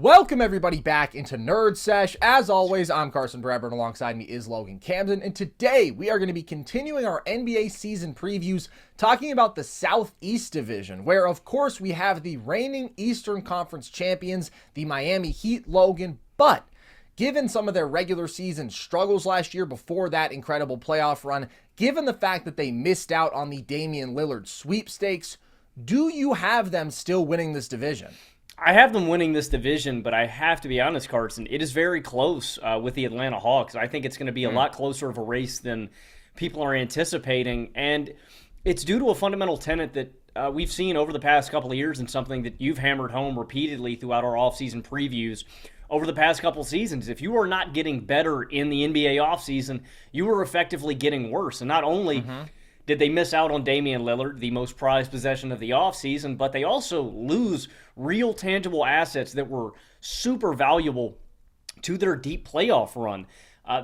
Welcome everybody back into Nerd Sesh. As always, I'm Carson Breber, and alongside me is Logan Camden. And today we are going to be continuing our NBA season previews, talking about the Southeast Division, where of course we have the reigning Eastern Conference champions, the Miami Heat, Logan. But given some of their regular season struggles last year before that incredible playoff run, given the fact that they missed out on the Damian Lillard sweepstakes, do you have them still winning this division? I have them winning this division, but I have to be honest, Carson, it is very close with the Atlanta Hawks. I think it's going to be a lot closer of a race than people are anticipating, and it's due to a fundamental tenet that we've seen over the past couple of years, and something that you've hammered home repeatedly throughout our offseason previews over the past couple seasons. If you are not getting better in the NBA offseason, you are effectively getting worse. And not only did they miss out on Damian Lillard, the most prized possession of the offseason, but they also lose real tangible assets that were super valuable to their deep playoff run.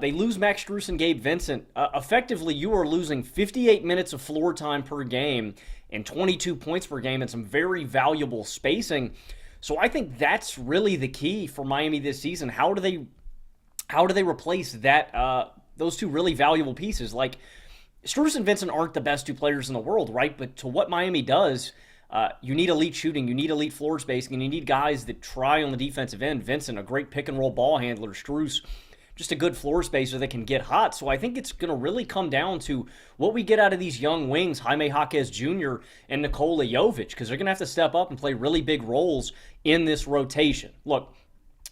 They lose Max Strus and Gabe Vincent. Effectively, you are losing 58 minutes of floor time per game and 22 points per game and some very valuable spacing. So I think that's really the key for Miami this season. How do they replace that those two really valuable pieces? Like, Strus and Vincent aren't the best two players in the world, right? But to what Miami does, you need elite shooting, you need elite floor spacing, and you need guys that try on the defensive end. Vincent, a great pick-and-roll ball handler. Strus, just a good floor spacer that can get hot. So I think it's going to really come down to what we get out of these young wings, Jaime Jaquez Jr. and Nikola Jovic, because they're going to have to step up and play really big roles in this rotation. Look,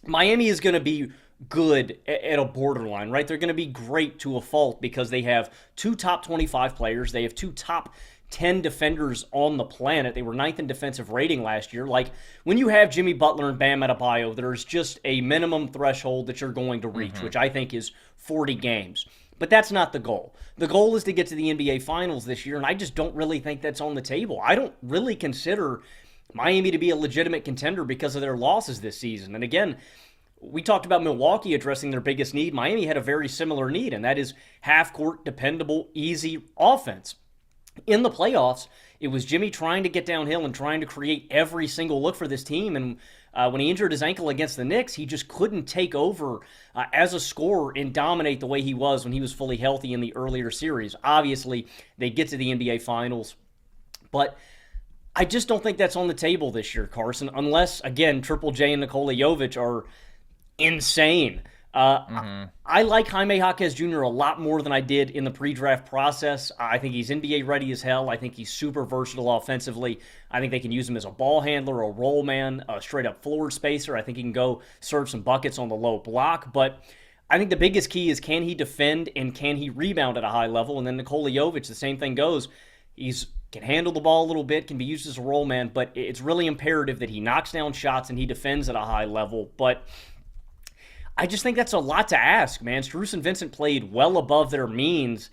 Miami is going to be good at a borderline, right? They're going to be great to a fault because they have two top 25 players. They have two top 10 defenders on the planet. They were 9th in defensive rating last year. Like, when you have Jimmy Butler and Bam Adebayo, there's just a minimum threshold that you're going to reach, which I think is 40 games. But that's not the goal. The goal is to get to the NBA Finals this year, and I just don't really think that's on the table. I don't really consider Miami to be a legitimate contender because of their losses this season. And again, we talked about Milwaukee addressing their biggest need. Miami had a very similar need, and that is half-court, dependable, easy offense. In the playoffs, it was Jimmy trying to get downhill and trying to create every single look for this team, and when he injured his ankle against the Knicks, he just couldn't take over as a scorer and dominate the way he was when he was fully healthy in the earlier series. Obviously, they get to the NBA Finals, but I just don't think that's on the table this year, Carson, unless, again, Triple J and Nikola Jovic are insane. I like Jaime Jaquez Jr. a lot more than I did in the pre-draft process. I think he's NBA ready as hell. I think he's super versatile offensively. I think they can use him as a ball handler, a roll man, a straight-up floor spacer. I think he can go serve some buckets on the low block. But I think the biggest key is, can he defend and can he rebound at a high level? And then Nikola Jovic, the same thing goes. He's can handle the ball a little bit, can be used as a roll man, but it's really imperative that he knocks down shots and he defends at a high level. But I just think that's a lot to ask, man. Strus and Vincent played well above their means,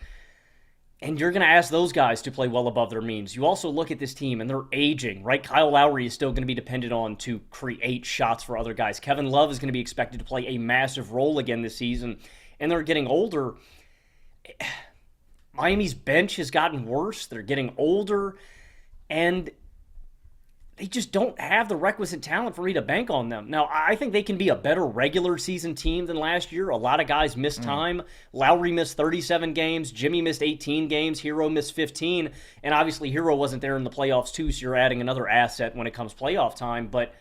and you're going to ask those guys to play well above their means. You also look at this team, and they're aging, right? Kyle Lowry is still going to be dependent on to create shots for other guys. Kevin Love is going to be expected to play a massive role again this season, and they're getting older. Miami's bench has gotten worse. They're getting older, and they just don't have the requisite talent for me to bank on them. Now, I think they can be a better regular season team than last year. A lot of guys missed time. Lowry missed 37 games. Jimmy missed 18 games. Hero missed 15. And obviously, Hero wasn't there in the playoffs, too, so you're adding another asset when it comes playoff time. But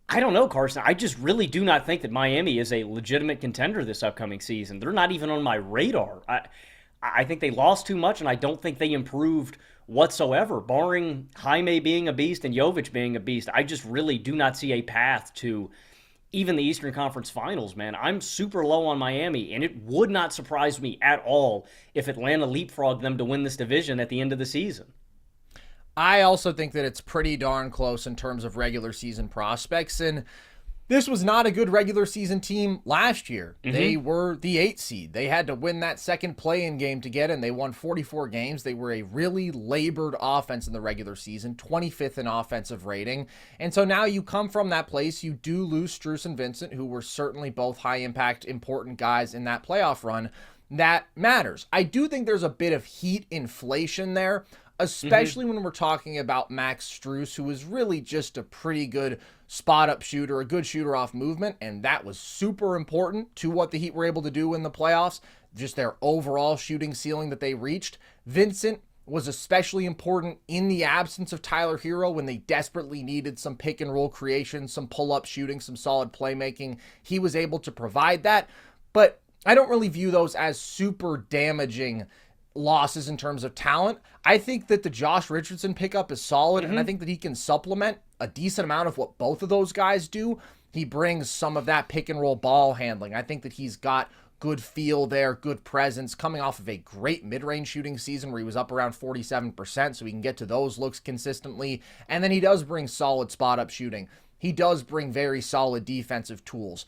I don't know, Carson. I just really do not think that Miami is a legitimate contender this upcoming season. They're not even on my radar. I think they lost too much, and I don't think they improved whatsoever. Barring Jaime being a beast and Jovic being a beast, I just really do not see a path to even the Eastern Conference Finals, man. I'm super low on Miami, and it would not surprise me at all if Atlanta leapfrogged them to win this division at the end of the season. I also think that it's pretty darn close in terms of regular season prospects, and this was not a good regular season team last year. They were the 8th seed. They had to win that second play-in game to get in. They won 44 games. They were a really labored offense in the regular season, 25th in offensive rating. And so now you come from that place. You do lose Strus and Vincent, who were certainly both high-impact, important guys in that playoff run. That matters. I do think there's a bit of heat inflation there, especially when we're talking about Max Strus, who is really just a pretty good spot-up shooter, a good shooter off movement, and that was super important to what the Heat were able to do in the playoffs, just their overall shooting ceiling that they reached. Vincent was especially important in the absence of Tyler Hero when they desperately needed some pick-and-roll creation, some pull-up shooting, some solid playmaking. He was able to provide that, but I don't really view those as super damaging losses in terms of talent. I think that the Josh Richardson pickup is solid, and I think that he can supplement a decent amount of what both of those guys do. He brings some of that pick and roll ball handling. I think that he's got good feel there, good presence, coming off of a great mid-range shooting season where he was up around 47%, so he can get to those looks consistently. And then he does bring solid spot-up shooting. He does bring very solid defensive tools.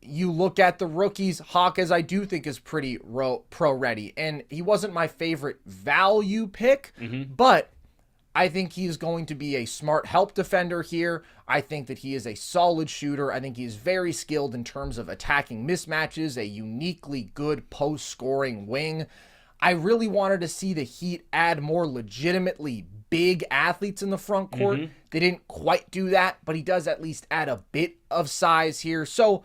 You look at the rookies, Hawkes I do think is pretty pro-ready, and he wasn't my favorite value pick, but I think he's going to be a smart help defender here. I think that he is a solid shooter. I think he is very skilled in terms of attacking mismatches, a uniquely good post-scoring wing. I really wanted to see the Heat add more legitimately big athletes in the front court. They didn't quite do that, but he does at least add a bit of size here. So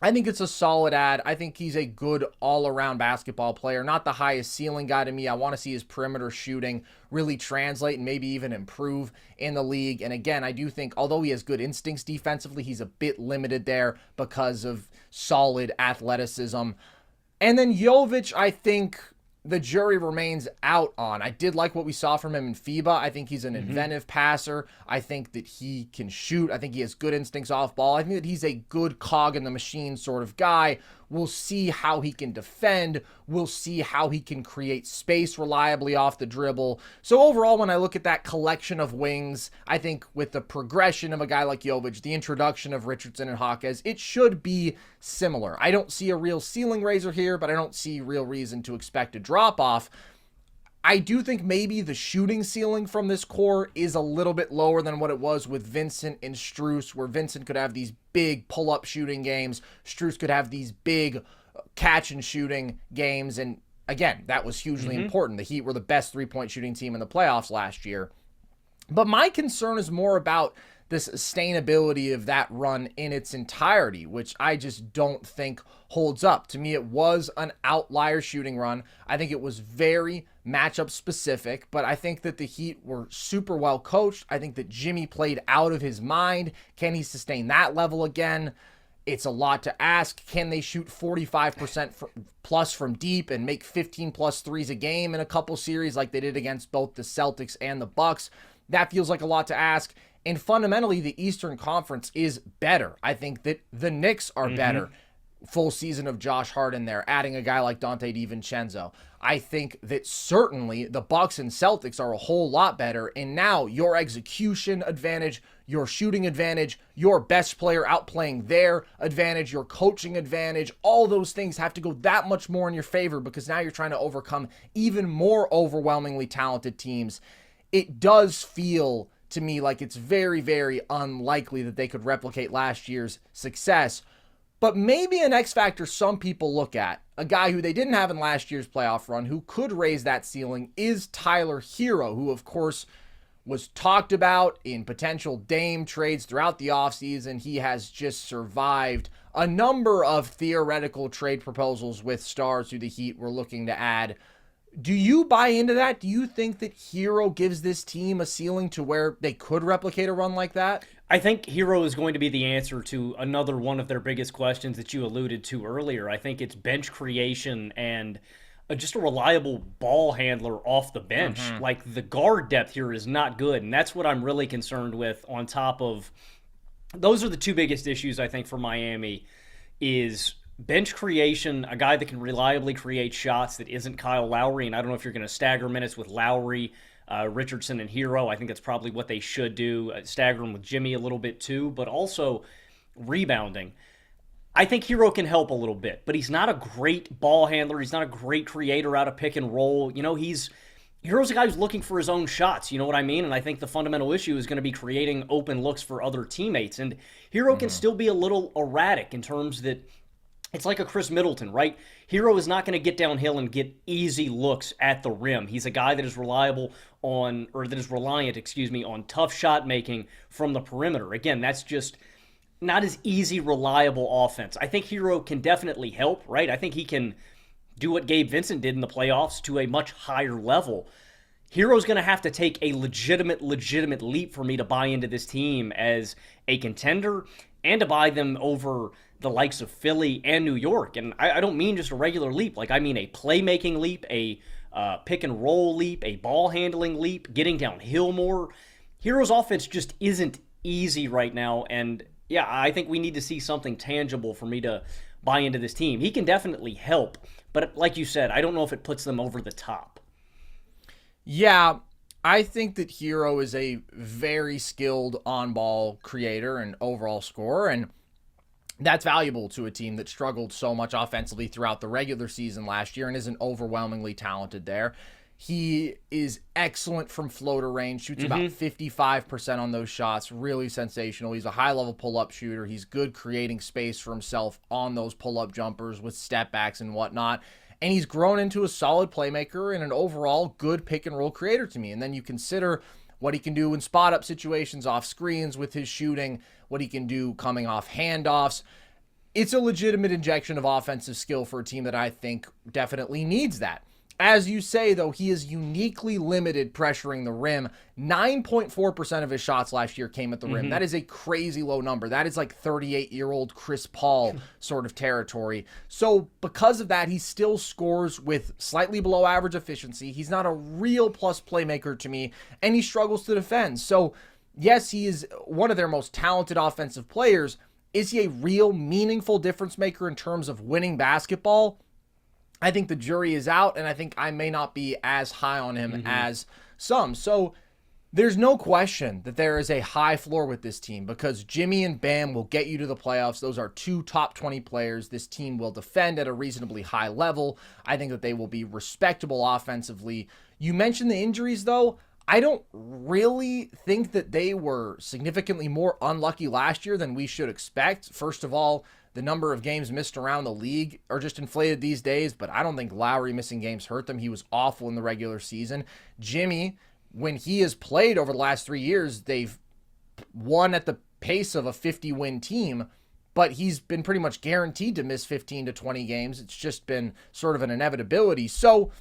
I think it's a solid ad. I think he's a good all-around basketball player. Not the highest ceiling guy to me. I want to see his perimeter shooting really translate and maybe even improve in the league. And again, I do think, although he has good instincts defensively, he's a bit limited there because of solid athleticism. And then Jovic, I think the jury remains out on. I did like what we saw from him in FIBA. I think he's an inventive passer. I think that he can shoot. I think he has good instincts off ball. I think that he's a good cog in the machine sort of guy. We'll see how he can defend. We'll see how he can create space reliably off the dribble. So overall, when I look at that collection of wings, I think with the progression of a guy like Jovic, the introduction of Richardson and Hawkes, it should be similar. I don't see a real ceiling raiser here, but I don't see real reason to expect a drop-off. I do think maybe the shooting ceiling from this core is a little bit lower than what it was with Vincent and Strus, where Vincent could have these big pull-up shooting games. Strus could have these big catch and shooting games. And again, that was hugely important. The Heat were the best three-point shooting team in the playoffs last year. But my concern is more about the sustainability of that run in its entirety, which I just don't think holds up. To me, it was an outlier shooting run. I think it was very matchup specific, but I think that the Heat were super well coached. I think that Jimmy played out of his mind. Can he sustain that level again? It's a lot to ask. Can they shoot 45% plus from deep and make 15 plus threes a game in a couple series like they did against both the Celtics and the Bucks? That feels like a lot to ask. And fundamentally, the Eastern Conference is better. I think that the Knicks are better. Full season of Josh Hart in there, adding a guy like Dante DiVincenzo. I think that certainly the Bucks and Celtics are a whole lot better. And now your execution advantage, your shooting advantage, your best player outplaying their advantage, your coaching advantage, all those things have to go that much more in your favor because now you're trying to overcome even more overwhelmingly talented teams. It does feel to me like it's very, very unlikely that they could replicate last year's success. But maybe an X factor some people look at, a guy who they didn't have in last year's playoff run, who could raise that ceiling, is Tyler Hero, who of course was talked about in potential Dame trades throughout the offseason. He has just survived a number of theoretical trade proposals with stars who the Heat were looking to add. Do you buy into that? Do you think that Hero gives this team a ceiling to where they could replicate a run like that? I think Hero is going to be the answer to another one of their biggest questions that you alluded to earlier. I think it's bench creation and just a reliable ball handler off the bench. Like, the guard depth here is not good, and that's what I'm really concerned with. On top of those are the two biggest issues, I think, for Miami is bench creation, a guy that can reliably create shots that isn't Kyle Lowry, and I don't know if you're going to stagger minutes with Lowry, Richardson, and Hero. I think that's probably what they should do, stagger him with Jimmy a little bit too, but also rebounding. I think Hero can help a little bit, but he's not a great ball handler. He's not a great creator out of pick and roll. You know, Hero's a guy who's looking for his own shots, you know what I mean? And I think the fundamental issue is going to be creating open looks for other teammates, and Hero can still be a little erratic in terms that it's like a Chris Middleton, right? Hero is not going to get downhill and get easy looks at the rim. He's a guy that is reliant, on tough shot making from the perimeter. Again, that's just not as easy, reliable offense. I think Hero can definitely help, right? I think he can do what Gabe Vincent did in the playoffs to a much higher level. Hero's going to have to take a legitimate leap for me to buy into this team as a contender and to buy them over the likes of Philly and New York. And I don't mean just a regular leap. Like, I mean a playmaking leap, a pick and roll leap, a ball handling leap, getting downhill more. Hero's offense just isn't easy right now. And yeah, I think we need to see something tangible for me to buy into this team. He can definitely help, but like you said, I don't know if it puts them over the top. Yeah, I think that Hero is a very skilled on-ball creator and overall scorer, and that's valuable to a team that struggled so much offensively throughout the regular season last year and isn't overwhelmingly talented there. He is excellent from floater range, shoots about 55% on those shots, really sensational. He's a high-level pull-up shooter. He's good creating space for himself on those pull-up jumpers with step backs and whatnot. And he's grown into a solid playmaker and an overall good pick-and-roll creator to me. And then you consider what he can do in spot-up situations off screens with his shooting, what he can do coming off handoffs. It's a legitimate injection of offensive skill for a team that I think definitely needs that. As you say, though, he is uniquely limited pressuring the rim. 9.4% of his shots last year came at the rim. That is a crazy low number. That is like 38-year-old Chris Paul sort of territory. So because of that, he still scores with slightly below average efficiency. He's not a real plus playmaker to me, and he struggles to defend. So yes, he is one of their most talented offensive players. Is he a real meaningful difference maker in terms of winning basketball? I think the jury is out, and I think I may not be as high on him as some. So there's no question that there is a high floor with this team because Jimmy and Bam will get you to the playoffs. Those are two top 20 players. This team will defend at a reasonably high level. I think that they will be respectable offensively. You mentioned the injuries, though. I don't really think that they were significantly more unlucky last year than we should expect. First of all, the number of games missed around the league are just inflated these days, but I don't think Lowry missing games hurt them. He was awful in the regular season. Jimmy, when he has played over the last 3 years, they've won at the pace of a 50-win team, but he's been pretty much guaranteed to miss 15 to 20 games. It's just been sort of an inevitability. So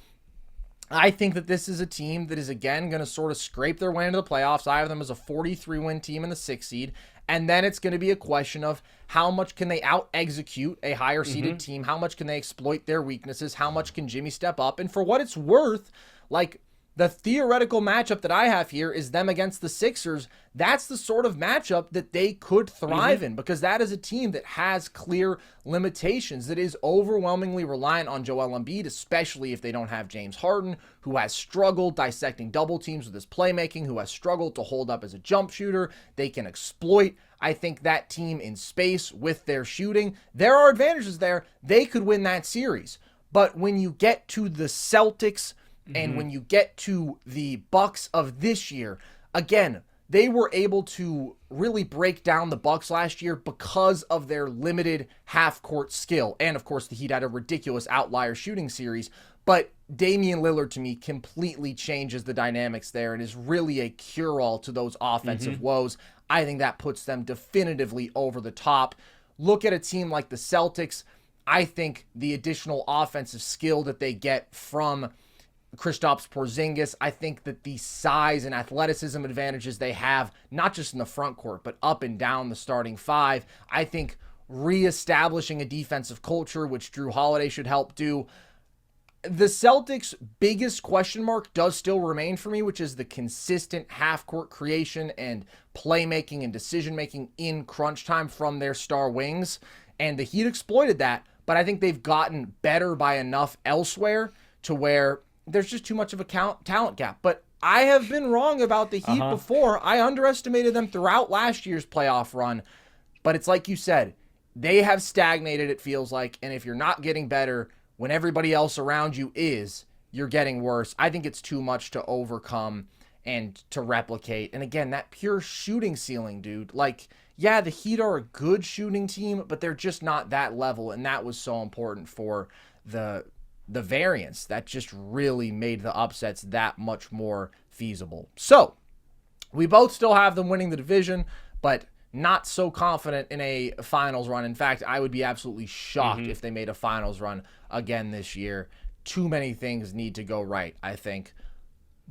I think that this is a team that is, again, going to sort of scrape their way into the playoffs. I have them as a 43-win team in the 6th seed. And then it's going to be a question of how much can they out-execute a higher-seeded team? How much can they exploit their weaknesses? How much can Jimmy step up? And for what it's worth, like, the theoretical matchup that I have here is them against the Sixers. That's the sort of matchup that they could thrive in because that is a team that has clear limitations, that is overwhelmingly reliant on Joel Embiid, especially if they don't have James Harden, who has struggled dissecting double teams with his playmaking, who has struggled to hold up as a jump shooter. They can exploit, I think, that team in space with their shooting. There are advantages there. They could win that series. But when you get to the Celtics, and when you get to the Bucks of this year, again, they were able to really break down the Bucks last year because of their limited half-court skill. And, of course, the Heat had a ridiculous outlier shooting series. But Damian Lillard, to me, completely changes the dynamics there and is really a cure-all to those offensive woes. I think that puts them definitively over the top. Look at a team like the Celtics. I think the additional offensive skill that they get from Kristaps Porzingis, I think that the size and athleticism advantages they have, not just in the front court, but up and down the starting five, I think reestablishing a defensive culture, which Drew Holiday should help do. The Celtics' biggest question mark does still remain for me, which is the consistent half-court creation and playmaking and decision-making in crunch time from their star wings. And the Heat exploited that, but I think they've gotten better by enough elsewhere to where there's just too much of a talent gap. But I have been wrong about the Heat before. I underestimated them throughout last year's playoff run. But it's like you said, they have stagnated, it feels like. And if you're not getting better when everybody else around you is, you're getting worse. I think it's too much to overcome and to replicate. And again, that pure shooting ceiling, dude. Like, yeah, the Heat are a good shooting team, but they're just not that level, and that was so important for the variance. That just really made the upsets that much more feasible. So, we both still have them winning the division, but not so confident in a finals run. In fact, I would be absolutely shocked if they made a finals run again this year. Too many things need to go right, I think.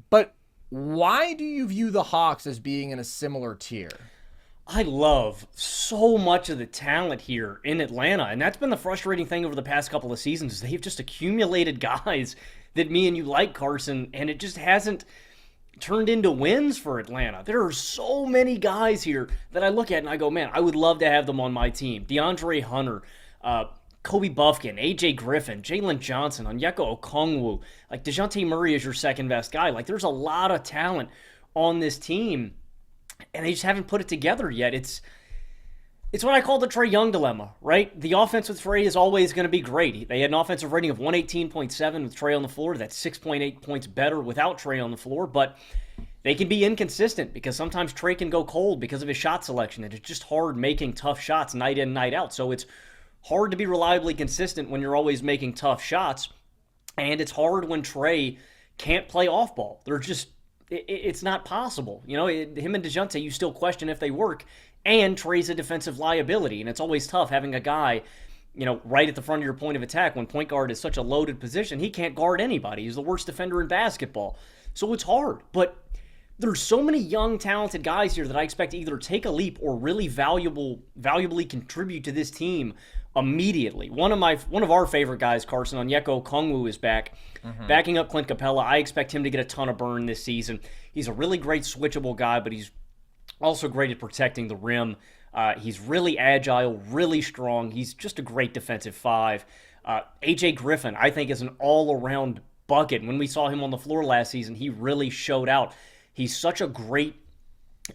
But why do you view the Hawks as being in a similar tier? I love so much of the talent here in Atlanta, and that's been the frustrating thing over the past couple of seasons. Is they've just accumulated guys that me and you like, Carson, and it just hasn't turned into wins for Atlanta. There are so many guys here that I look at and I go, man, I would love to have them on my team. DeAndre Hunter, Kobe Buffkin, AJ Griffin, Jalen Johnson, Onyeka Okongwu. Like, DeJounte Murray is your second best guy. Like, there's a lot of talent on this team, and they just haven't put it together yet. It's what I call the Trae Young dilemma, right? The offense with Trae is always going to be great. They had an offensive rating of 118.7 with Trae on the floor. That's 6.8 points better without Trae on the floor, but they can be inconsistent because sometimes Trae can go cold because of his shot selection, and it's just hard making tough shots night in, night out. So it's hard to be reliably consistent when you're always making tough shots, and it's hard when Trae can't play off ball. They're just, it's not possible. You know, him and DeJounte, you still question if they work, and Trae's a defensive liability, and it's always tough having a guy, you know, right at the front of your point of attack when point guard is such a loaded position. He can't guard anybody. He's the worst defender in basketball. So it's hard, but there's so many young, talented guys here that I expect to either take a leap or really valuably contribute to this team immediately. One of our favorite guys, Carson, Onyeka Okongwu, is back, backing up Clint Capella. I expect him to get a ton of burn this season. He's a really great switchable guy, but he's also great at protecting the rim. He's really agile, really strong. He's just a great defensive five. AJ Griffin, I think, is an all-around bucket. When we saw him on the floor last season, he really showed out. He's such a great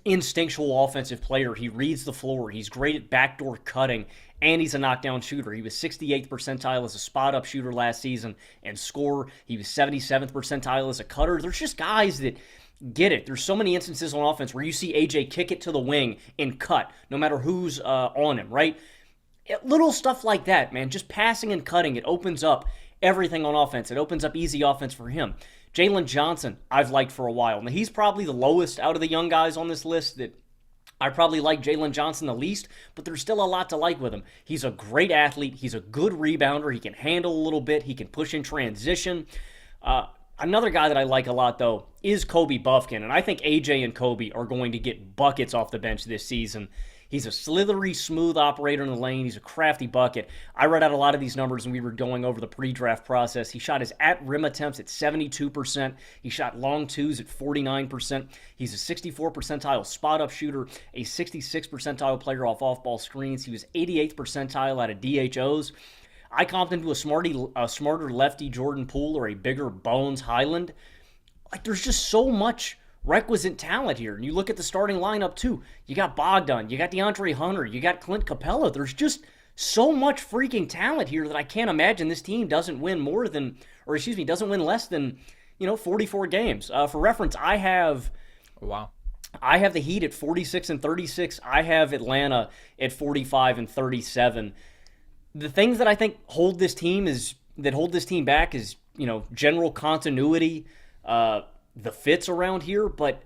instinctual offensive player. He reads the floor. He's great at backdoor cutting, and he's a knockdown shooter. He was 68th percentile as a spot-up shooter last season and scorer. He was 77th percentile as a cutter. There's just guys that get it. There's so many instances on offense where you see AJ kick it to the wing and cut, no matter who's on him, right? Little stuff like that, man. Just passing and cutting, it opens up everything on offense. It opens up easy offense for him. Jalen Johnson, I've liked for a while. Now, he's probably the lowest out of the young guys on this list. That I probably like Jalen Johnson the least, but there's still a lot to like with him. He's a great athlete. He's a good rebounder. He can handle a little bit. He can push in transition. Another guy that I like a lot, though, is Kobe Buffkin, and I think AJ and Kobe are going to get buckets off the bench this season. He's a slithery, smooth operator in the lane. He's a crafty bucket. I read out a lot of these numbers when we were going over the pre-draft process. He shot his at-rim attempts at 72%. He shot long twos at 49%. He's a 64 percentile spot-up shooter, a 66 percentile player off-ball screens. He was 88th percentile out of DHOs. I comped him to a smarter lefty Jordan Poole or a bigger Bones Highland. Like, there's just so much requisite talent here. And you look at the starting lineup, too. You got Bogdan, you got DeAndre Hunter, you got Clint Capella. There's just so much freaking talent here that I can't imagine this team doesn't win less than, 44 games. For reference, I have the Heat at 46-36. I have Atlanta at 45-37. The things that I think hold this team back is, general continuity, the fits around here, but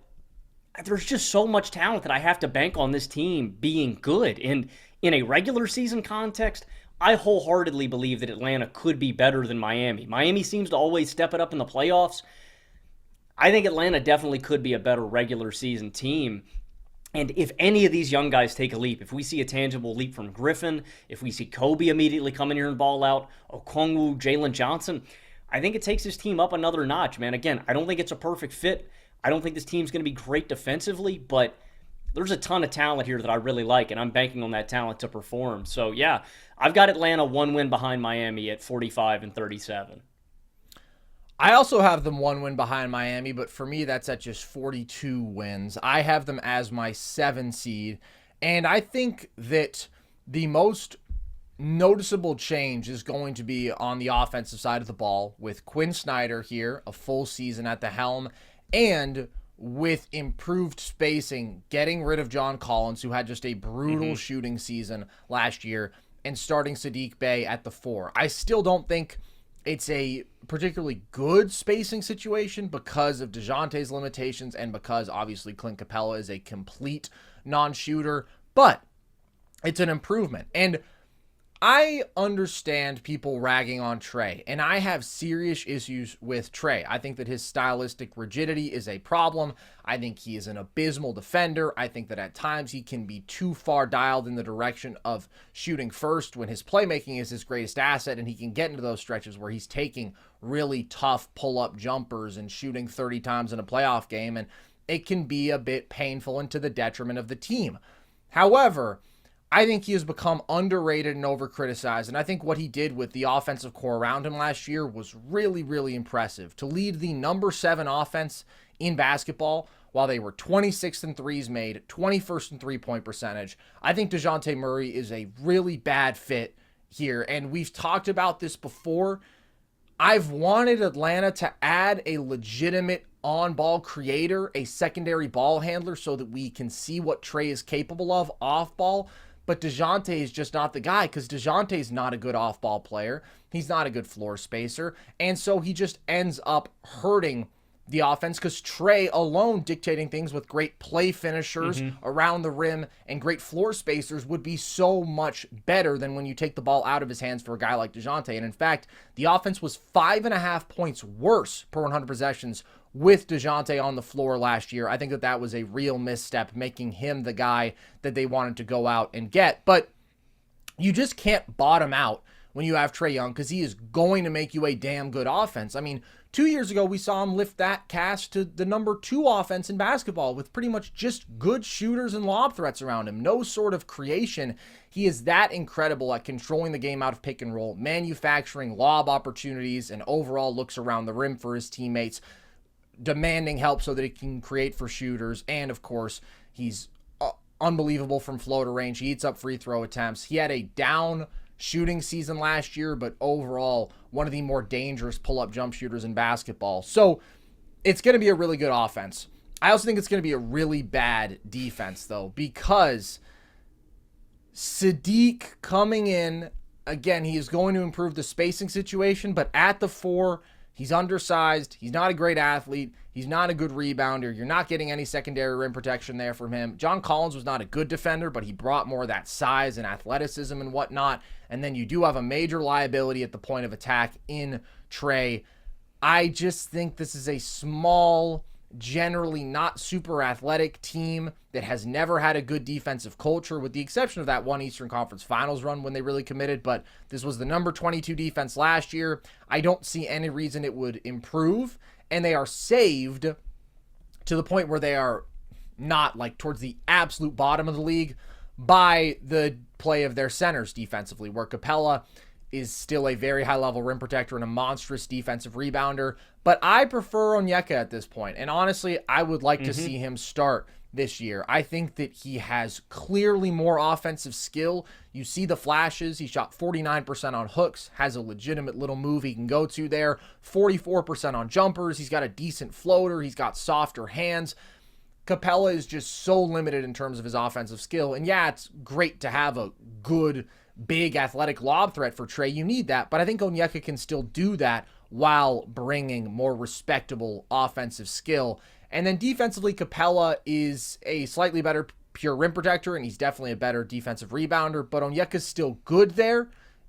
there's just so much talent that I have to bank on this team being good. And in a regular season context, I wholeheartedly believe that Atlanta could be better than Miami. Miami seems to always step it up in the playoffs. I think Atlanta definitely could be a better regular season team. And if any of these young guys take a leap, if we see a tangible leap from Griffin, if we see Kobe immediately come in here and ball out, Okongwu, Jalen Johnson, I think it takes this team up another notch, man. Again, I don't think it's a perfect fit. I don't think this team's going to be great defensively, but there's a ton of talent here that I really like, and I'm banking on that talent to perform. So, yeah, I've got Atlanta one win behind Miami at 45-37. I also have them one win behind Miami, but for me, that's at just 42 wins. I have them as my 7 seed, and I think that the most noticeable change is going to be on the offensive side of the ball with Quinn Snyder here, a full season at the helm, and with improved spacing, getting rid of John Collins, who had just a brutal shooting season last year, and starting Saddiq Bey at the 4. I still don't think it's a particularly good spacing situation because of DeJounte's limitations and because obviously Clint Capella is a complete non-shooter, but it's an improvement. And I understand people ragging on Trae, and I have serious issues with Trae. I think that his stylistic rigidity is a problem. I think he is an abysmal defender. I think that at times he can be too far dialed in the direction of shooting first when his playmaking is his greatest asset, and he can get into those stretches where he's taking really tough pull-up jumpers and shooting 30 times in a playoff game, and it can be a bit painful and to the detriment of the team. However, I think he has become underrated and overcriticized, and I think what he did with the offensive core around him last year was really, really impressive. To lead the number 7 offense in basketball while they were 26th in threes made, 21st in three-point percentage, I think DeJounte Murray is a really bad fit here, and we've talked about this before. I've wanted Atlanta to add a legitimate on-ball creator, a secondary ball handler, so that we can see what Trae is capable of off-ball. But DeJounte is just not the guy because DeJounte is not a good off-ball player. He's not a good floor spacer. And so he just ends up hurting the offense because Trae alone dictating things with great play finishers around the rim and great floor spacers would be so much better than when you take the ball out of his hands for a guy like DeJounte. And in fact, the offense was 5.5 points worse per 100 possessions with DeJounte on the floor last year. I think that that was a real misstep, making him the guy that they wanted to go out and get. But you just can't bottom out when you have Trae Young because he is going to make you a damn good offense. I mean, 2 years ago, we saw him lift that cast to the number 2 offense in basketball with pretty much just good shooters and lob threats around him. No sort of creation. He is that incredible at controlling the game out of pick and roll, manufacturing lob opportunities, and overall looks around the rim for his teammates, demanding help so that he can create for shooters. And of course, he's unbelievable from floater range. He eats up free throw attempts. He had a down shooting season last year, but overall one of the more dangerous pull-up jump shooters in basketball. So it's going to be a really good offense. I also think it's going to be a really bad defense, though, because Saddiq coming in, again, he is going to improve the spacing situation, but at the 4, he's undersized. He's not a great athlete. He's not a good rebounder. You're not getting any secondary rim protection there from him. John Collins was not a good defender, but he brought more of that size and athleticism and whatnot. And then you do have a major liability at the point of attack in Trae. I just think this is a small, generally not super athletic team that has never had a good defensive culture, with the exception of that one Eastern Conference Finals run when they really committed. But this was the number 22 defense last year. I don't see any reason it would improve, and they are saved to the point where they are not like towards the absolute bottom of the league by the play of their centers defensively, where Capella is still a very high-level rim protector and a monstrous defensive rebounder. But I prefer Onyeka at this point, and honestly, I would like to see him start this year. I think that he has clearly more offensive skill. You see the flashes. He shot 49% on hooks, has a legitimate little move he can go to there, 44% on jumpers. He's got a decent floater. He's got softer hands. Capella is just so limited in terms of his offensive skill. And yeah, it's great to have a good, big, athletic lob threat for Trae. You need that. But I think Onyeka can still do that while bringing more respectable offensive skill. And then defensively, Capella is a slightly better pure rim protector, and he's definitely a better defensive rebounder. But Onyeka's still good there,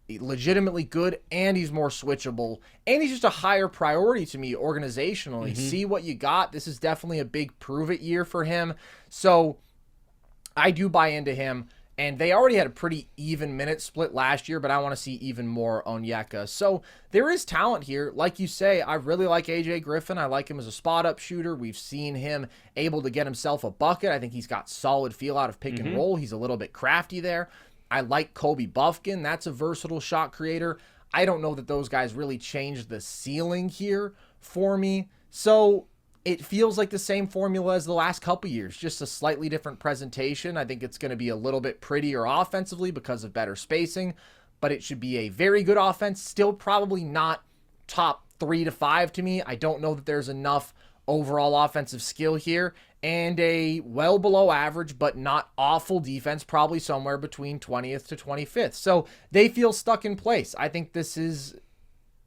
legitimately good, and he's more switchable. And he's just a higher priority to me organizationally. See what you got. This is definitely a big prove-it year for him. So I do buy into him. And they already had a pretty even minute split last year, but I want to see even more Onyeka. So there is talent here. Like you say, I really like AJ Griffin. I like him as a spot-up shooter. We've seen him able to get himself a bucket. I think he's got solid feel out of pick and roll. He's a little bit crafty there. I like Kobe Buffkin. That's a versatile shot creator. I don't know that those guys really changed the ceiling here for me. So it feels like the same formula as the last couple years, just a slightly different presentation. I think it's going to be a little bit prettier offensively because of better spacing, but it should be a very good offense. Still probably not top 3 to 5 to me. I don't know that there's enough overall offensive skill here, and a well below average but not awful defense, probably somewhere between 20th to 25th. So they feel stuck in place. I think this is,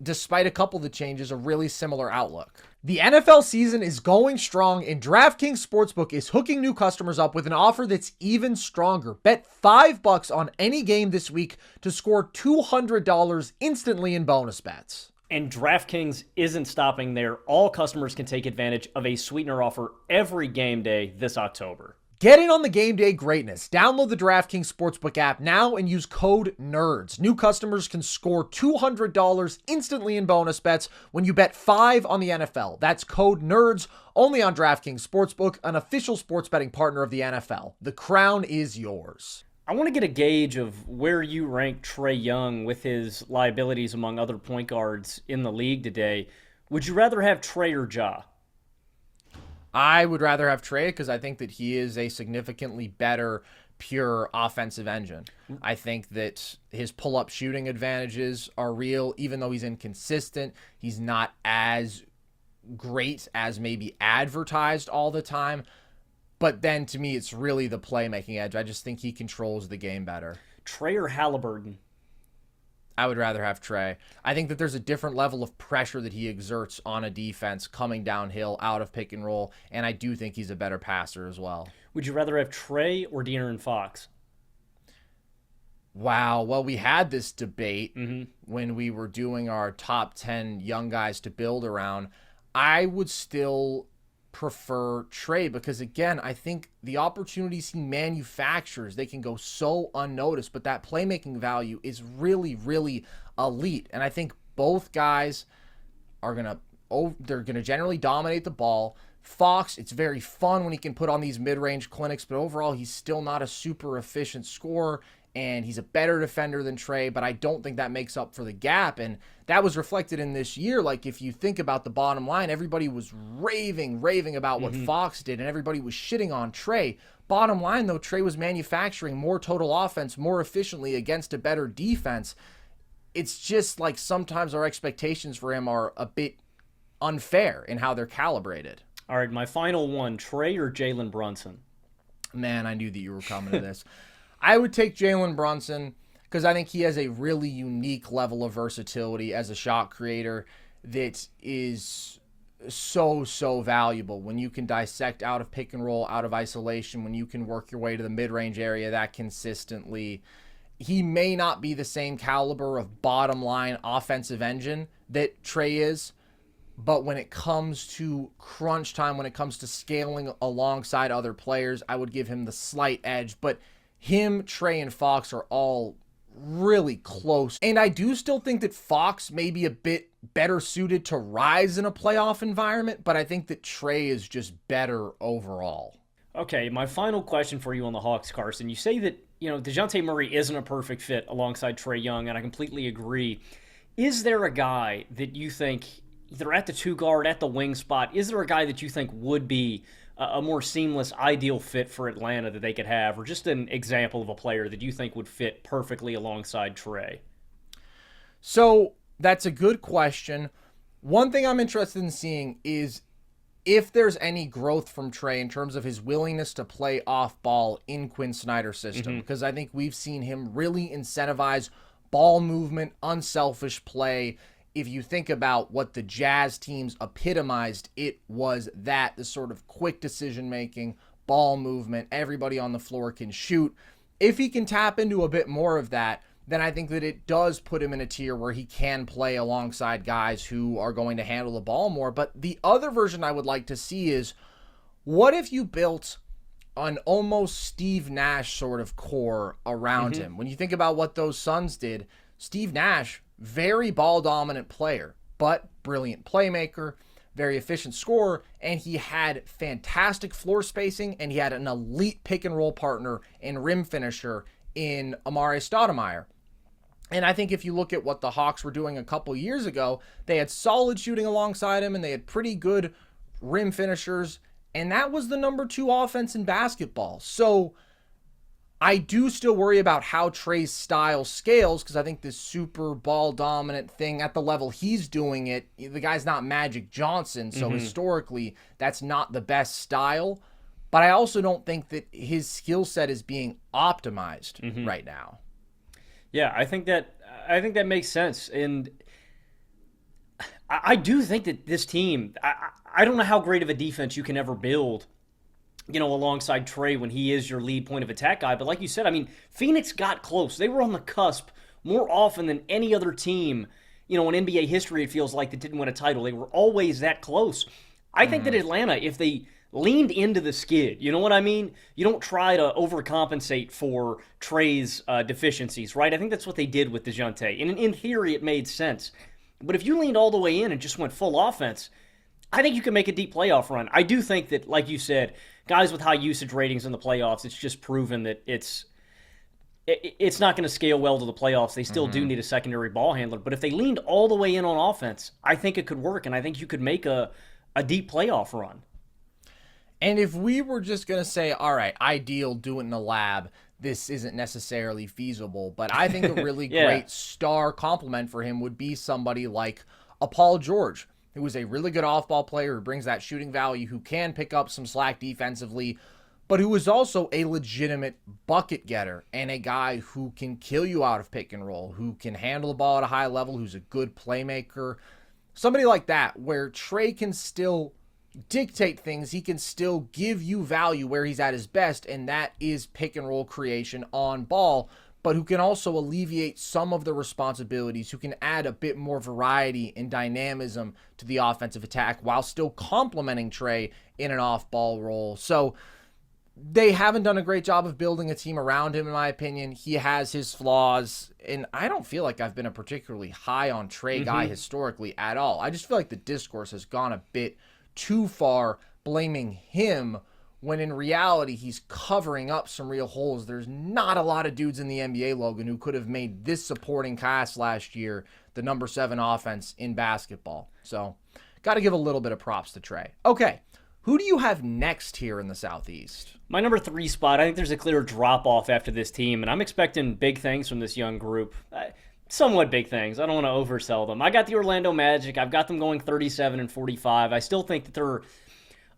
despite a couple of the changes, a really similar outlook. The NFL season is going strong, and DraftKings Sportsbook is hooking new customers up with an offer that's even stronger. Bet $5 on any game this week to score $200 instantly in bonus bets. And DraftKings isn't stopping there. All customers can take advantage of a sweetener offer every game day this October. Get in on the game day greatness. Download the DraftKings Sportsbook app now and use code NERDS. New customers can score $200 instantly in bonus bets when you bet $5 on the NFL. That's code NERDS only on DraftKings Sportsbook, an official sports betting partner of the NFL. The crown is yours. I want to get a gauge of where you rank Trae Young with his liabilities among other point guards in the league today. Would you rather have Trae or Ja? I would rather have Trae because I think that he is a significantly better pure offensive engine. I think that his pull-up shooting advantages are real. Even though he's inconsistent, he's not as great as maybe advertised all the time. But then, to me, it's really the playmaking edge. I just think he controls the game better. Trae or Halliburton? I would rather have Trae. I think that there's a different level of pressure that he exerts on a defense coming downhill out of pick and roll, and I do think he's a better passer as well. Would you rather have Trae or De'Aaron Fox? Wow. Well, we had this debate when we were doing our top 10 young guys to build around. I would still prefer Trae because, again, I think the opportunities he manufactures, they can go so unnoticed, but that playmaking value is really, really elite. And I think both guys are they're going to generally dominate the ball. Fox, it's very fun when he can put on these mid-range clinics, but overall he's still not a super efficient scorer, and he's a better defender than Trae, but I don't think that makes up for the gap. And that was reflected in this year. Like, if you think about the bottom line, everybody was raving about what Fox did, and everybody was shitting on Trae. Bottom line, though, Trae was manufacturing more total offense more efficiently against a better defense. It's just like sometimes our expectations for him are a bit unfair in how they're calibrated. All right, my final one, Trae or Jalen Brunson? Man, I knew that you were coming to this. I would take Jalen Brunson because I think he has a really unique level of versatility as a shot creator that is so valuable. When you can dissect out of pick and roll, out of isolation, when you can work your way to the mid-range area that consistently, he may not be the same caliber of bottom line offensive engine that Trae is, but when it comes to crunch time, when it comes to scaling alongside other players, I would give him the slight edge. But him, Trae, and Fox are all really close. And I do still think that Fox may be a bit better suited to rise in a playoff environment, but I think that Trae is just better overall. Okay, my final question for you on the Hawks, Carson. You say that, DeJounte Murray isn't a perfect fit alongside Trae Young, and I completely agree. Is there a guy that you think, either at the two guard, at the wing spot, is there a guy that you think would be a more seamless, ideal fit for Atlanta that they could have, or just an example of a player that you think would fit perfectly alongside Trae? So that's a good question. One thing I'm interested in seeing is if there's any growth from Trae in terms of his willingness to play off ball in Quinn Snyder's system, because I think we've seen him really incentivize ball movement, unselfish play. If you think about what the Jazz teams epitomized, it was that, the sort of quick decision-making, ball movement, everybody on the floor can shoot. If he can tap into a bit more of that, then I think that it does put him in a tier where he can play alongside guys who are going to handle the ball more. But the other version I would like to see is, what if you built an almost Steve Nash sort of core around him? When you think about what those Suns did, Steve Nash, very ball-dominant player, but brilliant playmaker, very efficient scorer, and he had fantastic floor spacing, and he had an elite pick-and-roll partner and rim finisher in Amare Stoudemire. And I think if you look at what the Hawks were doing a couple years ago, they had solid shooting alongside him, and they had pretty good rim finishers, and that was the number 2 offense in basketball. So I do still worry about how Trae's style scales because I think this super ball dominant thing at the level he's doing it, the guy's not Magic Johnson, so historically that's not the best style. But I also don't think that his skill set is being optimized right now. Yeah, I think that makes sense, and I do think that this team. I don't know how great of a defense you can ever build, alongside Trae when he is your lead point of attack guy. But like you said, I mean, Phoenix got close. They were on the cusp more often than any other team, in NBA history, it feels like, that didn't win a title. They were always that close. I think that Atlanta, if they leaned into the skid, you know what I mean? You don't try to overcompensate for Trae's deficiencies, right? I think that's what they did with DeJounte. And in theory, it made sense. But if you leaned all the way in and just went full offense, I think you can make a deep playoff run. I do think that, like you said, guys with high usage ratings in the playoffs, it's just proven that it's not going to scale well to the playoffs. They still do need a secondary ball handler. But if they leaned all the way in on offense, I think it could work, and I think you could make a deep playoff run. And if we were just going to say, all right, ideal, do it in a lab, this isn't necessarily feasible. But I think a really great star complement for him would be somebody like a Paul George, who is a really good off-ball player, who brings that shooting value, who can pick up some slack defensively, but who is also a legitimate bucket getter and a guy who can kill you out of pick and roll, who can handle the ball at a high level, who's a good playmaker. Somebody like that, where Trae can still dictate things, he can still give you value where he's at his best, and that is pick and roll creation on ball, but who can also alleviate some of the responsibilities, who can add a bit more variety and dynamism to the offensive attack while still complementing Trae in an off-ball role. So they haven't done a great job of building a team around him, in my opinion. He has his flaws, and I don't feel like I've been a particularly high on Trae guy historically at all. I just feel like the discourse has gone a bit too far blaming him when in reality he's covering up some real holes. There's not a lot of dudes in the NBA, Logan, who could have made this supporting cast last year the number 7 offense in basketball. So got to give a little bit of props to Trae. Okay, who do you have next here in the Southeast? My number 3 spot, I think there's a clear drop-off after this team, and I'm expecting big things from this young group. Somewhat big things. I don't want to oversell them. I got the Orlando Magic. I've got them going 37-45. I still think that they're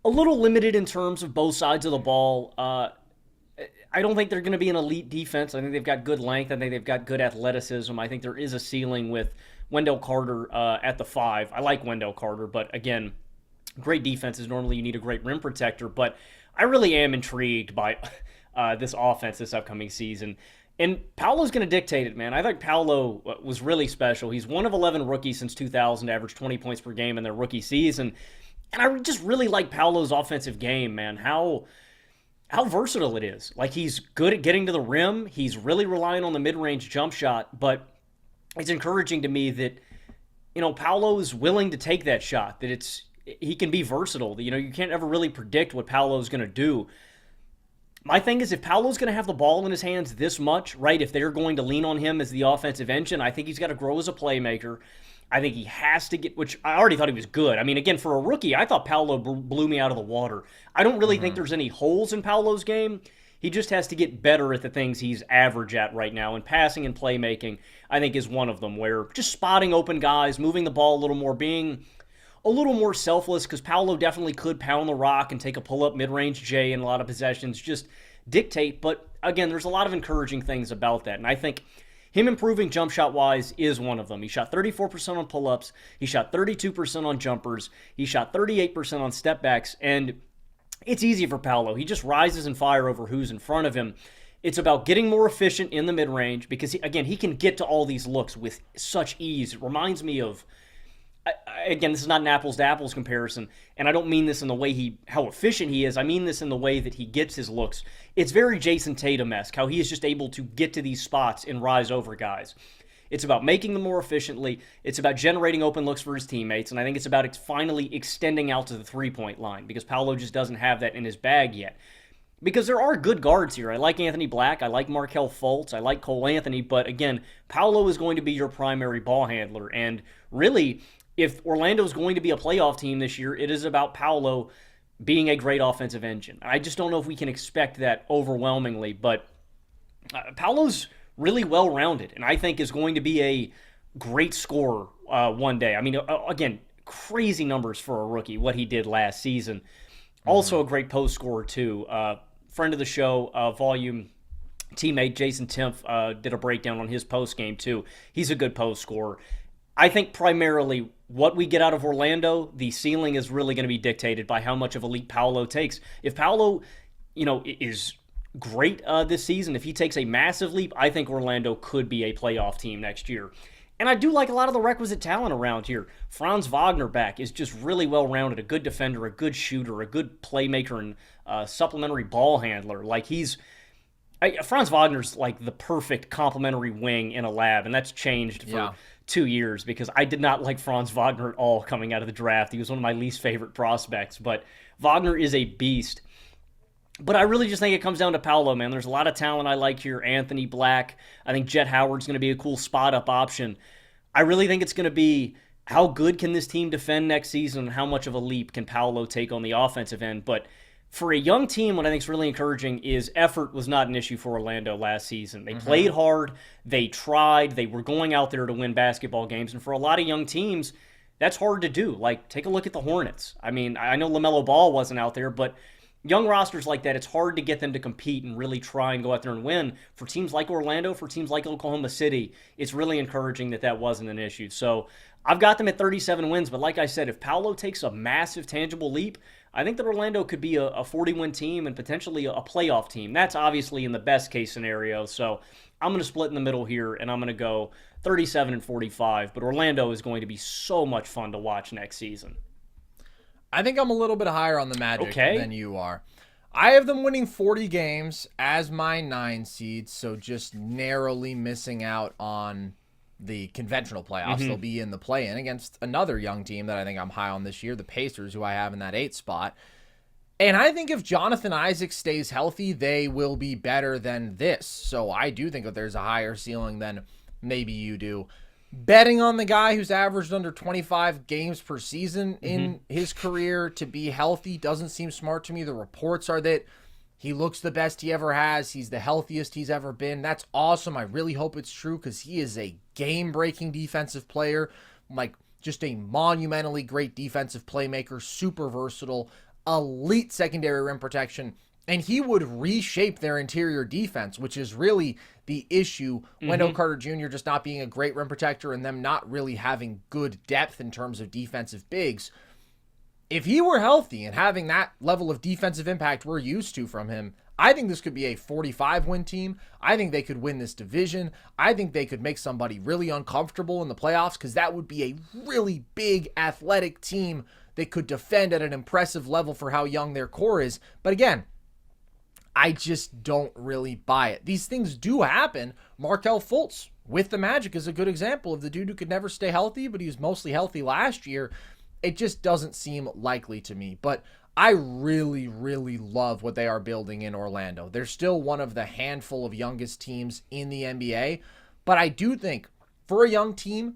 a little limited in terms of both sides of the ball. I don't think they're going to be an elite defense. I think they've got good length. I think they've got good athleticism. I think there is a ceiling with Wendell Carter at the 5. I like Wendell Carter, but again, great defenses. Normally you need a great rim protector, but I really am intrigued by this offense this upcoming season. And Paolo's going to dictate it, man. I think Paolo was really special. He's one of 11 rookies since 2000 to average 20 points per game in their rookie season. And I just really like Paolo's offensive game, man. How versatile it is. Like, he's good at getting to the rim. He's really relying on the mid-range jump shot. But it's encouraging to me that, Paolo is willing to take that shot, that he can be versatile. You can't ever really predict what Paolo's going to do. My thing is, if Paolo's going to have the ball in his hands this much, right, if they're going to lean on him as the offensive engine, I think he's got to grow as a playmaker. I think he has to get, which I already thought he was good. I mean, again, for a rookie, I thought Paolo blew me out of the water. I don't really think there's any holes in Paolo's game. He just has to get better at the things he's average at right now, and passing and playmaking, I think, is one of them, where just spotting open guys, moving the ball a little more, being a little more selfless, because Paolo definitely could pound the rock and take a pull-up mid-range J in a lot of possessions, just dictate. But again, there's a lot of encouraging things about that, and I think him improving jump shot-wise is one of them. He shot 34% on pull-ups, he shot 32% on jumpers, he shot 38% on step-backs, and it's easy for Paolo. He just rises and fire over who's in front of him. It's about getting more efficient in the mid-range, because, he can get to all these looks with such ease. It reminds me of, again, this is not an apples-to-apples comparison, and I don't mean this in the way how efficient he is. I mean this in the way that he gets his looks. It's very Jason Tatum-esque, how he is just able to get to these spots and rise over guys. It's about making them more efficiently. It's about generating open looks for his teammates, and I think it's about finally extending out to the three-point line, because Paolo just doesn't have that in his bag yet. Because there are good guards here. I like Anthony Black. I like Markelle Fultz. I like Cole Anthony. But again, Paolo is going to be your primary ball handler. And really, if Orlando's going to be a playoff team this year, it is about Paolo being a great offensive engine. I just don't know if we can expect that overwhelmingly, but Paolo's really well-rounded, and I think is going to be a great scorer one day. I mean, again, crazy numbers for a rookie, what he did last season. Also a great post scorer, too. Friend of the show, Volume teammate Jason Timpf did a breakdown on his post game, too. He's a good post scorer. I think primarily what we get out of Orlando, the ceiling is really going to be dictated by how much of a leap Paolo takes. If Paolo, is great this season, if he takes a massive leap, I think Orlando could be a playoff team next year. And I do like a lot of the requisite talent around here. Franz Wagner back is just really well-rounded, a good defender, a good shooter, a good playmaker, and supplementary ball handler. Franz Wagner's like the perfect complementary wing in a lab, and that's changed for 2 years because I did not like Franz Wagner at all coming out of the draft. He was one of my least favorite prospects, but Wagner is a beast. But I really just think it comes down to Paolo, man. There's a lot of talent I like here. Anthony Black. I think Jet Howard's going to be a cool spot-up option. I really think it's going to be how good can this team defend next season and how much of a leap can Paolo take on the offensive end. But for a young team, what I think is really encouraging is effort was not an issue for Orlando last season. They played hard. They tried. They were going out there to win basketball games. And for a lot of young teams, that's hard to do. Like, take a look at the Hornets. I mean, I know LaMelo Ball wasn't out there, but young rosters like that, it's hard to get them to compete and really try and go out there and win. For teams like Orlando, for teams like Oklahoma City, it's really encouraging that wasn't an issue. So I've got them at 37 wins, but like I said, if Paolo takes a massive tangible leap, I think that Orlando could be a 40-win team and potentially a playoff team. That's obviously in the best case scenario. So I'm going to split in the middle here, and I'm going to go 37 and 45. But Orlando is going to be so much fun to watch next season. I think I'm a little bit higher on the Magic than you are. I have them winning 40 games as my 9 seed, so just narrowly missing out on the conventional playoffs. They'll be in the play-in against another young team that I think I'm high on this year, the Pacers, who I have in that 8th spot. And I think if Jonathan Isaac stays healthy, they will be better than this. So I do think that there's a higher ceiling than maybe you do. Betting on the guy who's averaged under 25 games per season in his career to be healthy doesn't seem smart to me. The reports are that he looks the best he ever has. He's the healthiest he's ever been. That's awesome. I really hope it's true because he is a game-breaking defensive player, like just a monumentally great defensive playmaker, super versatile, elite secondary rim protection. And he would reshape their interior defense, which is really the issue. Wendell Carter Jr. just not being a great rim protector and them not really having good depth in terms of defensive bigs. If he were healthy and having that level of defensive impact we're used to from him, I think this could be a 45-win team. I think they could win this division. I think they could make somebody really uncomfortable in the playoffs because that would be a really big athletic team that could defend at an impressive level for how young their core is. But again, I just don't really buy it. These things do happen. Markelle Fultz with the Magic is a good example of the dude who could never stay healthy, but he was mostly healthy last year. It just doesn't seem likely to me. But I really, really love what they are building in Orlando. They're still one of the handful of youngest teams in the NBA. But I do think for a young team,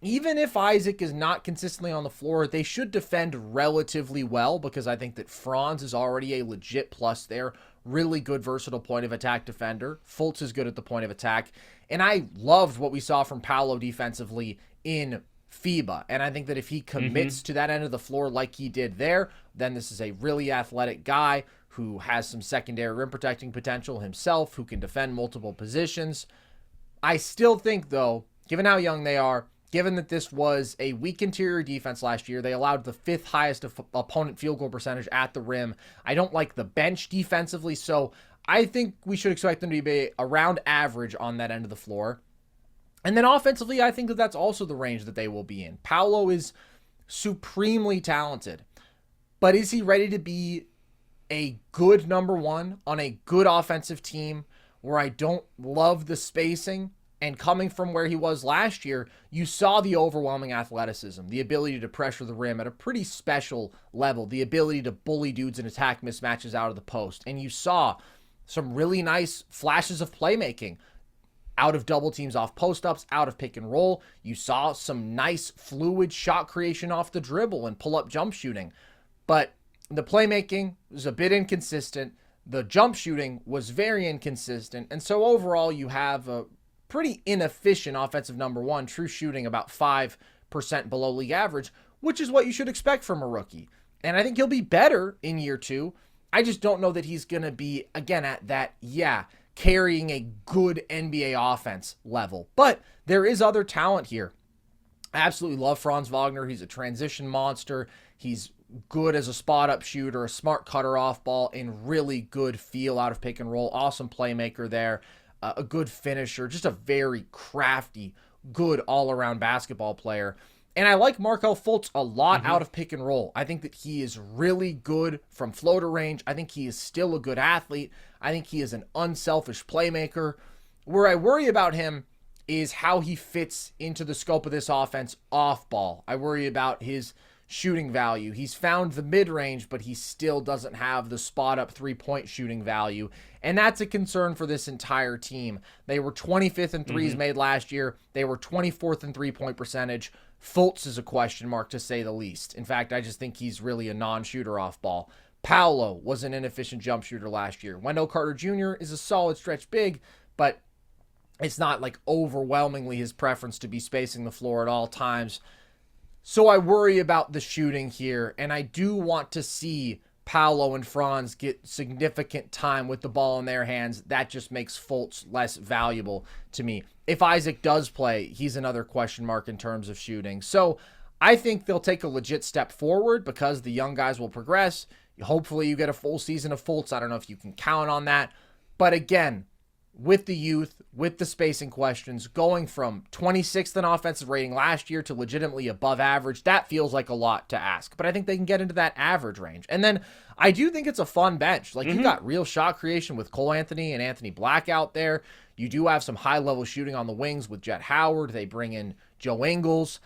even if Isaac is not consistently on the floor, they should defend relatively well because I think that Franz is already a legit plus there. Really good, versatile point of attack defender. Fultz is good at the point of attack. And I loved what we saw from Paolo defensively in FIBA. And I think that if he commits to that end of the floor like he did there, then this is a really athletic guy who has some secondary rim protecting potential himself, who can defend multiple positions. I still think, though, given how young they are, given that this was a weak interior defense last year, they allowed the 5th highest opponent field goal percentage at the rim. I don't like the bench defensively, so I think we should expect them to be around average on that end of the floor. And then offensively, I think that that's also the range that they will be in. Paolo is supremely talented, but is he ready to be a good number one on a good offensive team where I don't love the spacing? And coming from where he was last year, you saw the overwhelming athleticism, the ability to pressure the rim at a pretty special level, the ability to bully dudes and attack mismatches out of the post. And you saw some really nice flashes of playmaking out of double teams off post-ups, out of pick and roll. You saw some nice fluid shot creation off the dribble and pull-up jump shooting. But the playmaking was a bit inconsistent. the jump shooting was very inconsistent. And so overall, you have a pretty inefficient offensive number one, true shooting about 5% below league average, which is what you should expect from a rookie. And I think he'll be better in year 2. I just don't know that he's going to be, again, at that, carrying a good NBA offense level. But there is other talent here. I absolutely love Franz Wagner. He's a transition monster. He's good as a spot-up shooter, a smart cutter off ball, and really good feel out of pick and roll. Awesome playmaker there, a good finisher, just a very crafty, good all-around basketball player. And I like Markelle Fultz a lot out of pick and roll. I think that he is really good from floater range. I think he is still a good athlete. I think he is an unselfish playmaker. Where I worry about him is how he fits into the scope of this offense off ball. I worry about his shooting value. He's found the mid-range, but he still doesn't have the spot-up three-point shooting value. And that's a concern for this entire team. They were 25th in threes made last year. They were 24th in three-point percentage. Fultz is a question mark, to say the least. In fact, I just think he's really a non-shooter off ball. Paolo was an inefficient jump shooter last year. Wendell Carter Jr. is a solid stretch big, but it's not like overwhelmingly his preference to be spacing the floor at all times. So I worry about the shooting here, and I do want to see Paolo and Franz get significant time with the ball in their hands. That just makes Fultz less valuable to me. If Isaac does play, he's another question mark in terms of shooting. So I think they'll take a legit step forward because the young guys will progress. Hopefully you get a full season of Fultz. I don't know if you can count on that. But again, with the youth, with the spacing questions, going from 26th in offensive rating last year to legitimately above average, that feels like a lot to ask. But I think they can get into that average range. And then I do think it's a fun bench. Like, you got real shot creation with Cole Anthony and Anthony Black out there. You do have some high-level shooting on the wings with Jet Howard. They bring in Joe Ingles.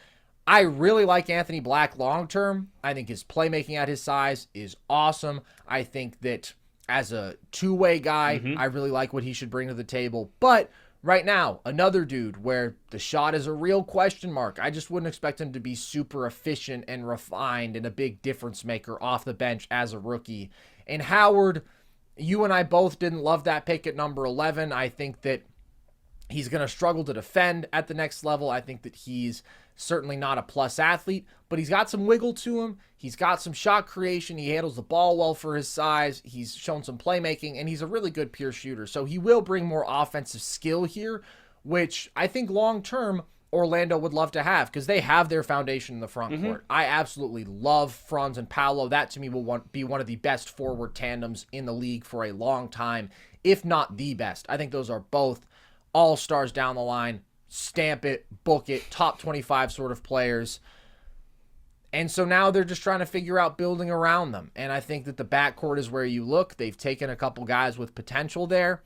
I really like Anthony Black long-term. I think his playmaking at his size is awesome. I think that as a two-way guy, I really like what he should bring to the table. But right now, another dude where the shot is a real question mark. I just wouldn't expect him to be super efficient and refined and a big difference maker off the bench as a rookie. And Howard, you and I both didn't love that pick at number 11. I think that he's going to struggle to defend at the next level. I think that he's certainly not a plus athlete, but he's got some wiggle to him. He's got some shot creation. He handles the ball well for his size. He's shown some playmaking, and he's a really good pure shooter. So he will bring more offensive skill here, which I think long-term Orlando would love to have because they have their foundation in the front court. I absolutely love Franz and Paolo. That, to me, will be one of the best forward tandems in the league for a long time, if not the best. I think those are both all-stars down the line. Stamp it, book it, top 25 sort of players. And so now they're just trying to figure out building around them. And I think that the backcourt is where you look. They've taken a couple guys with potential there.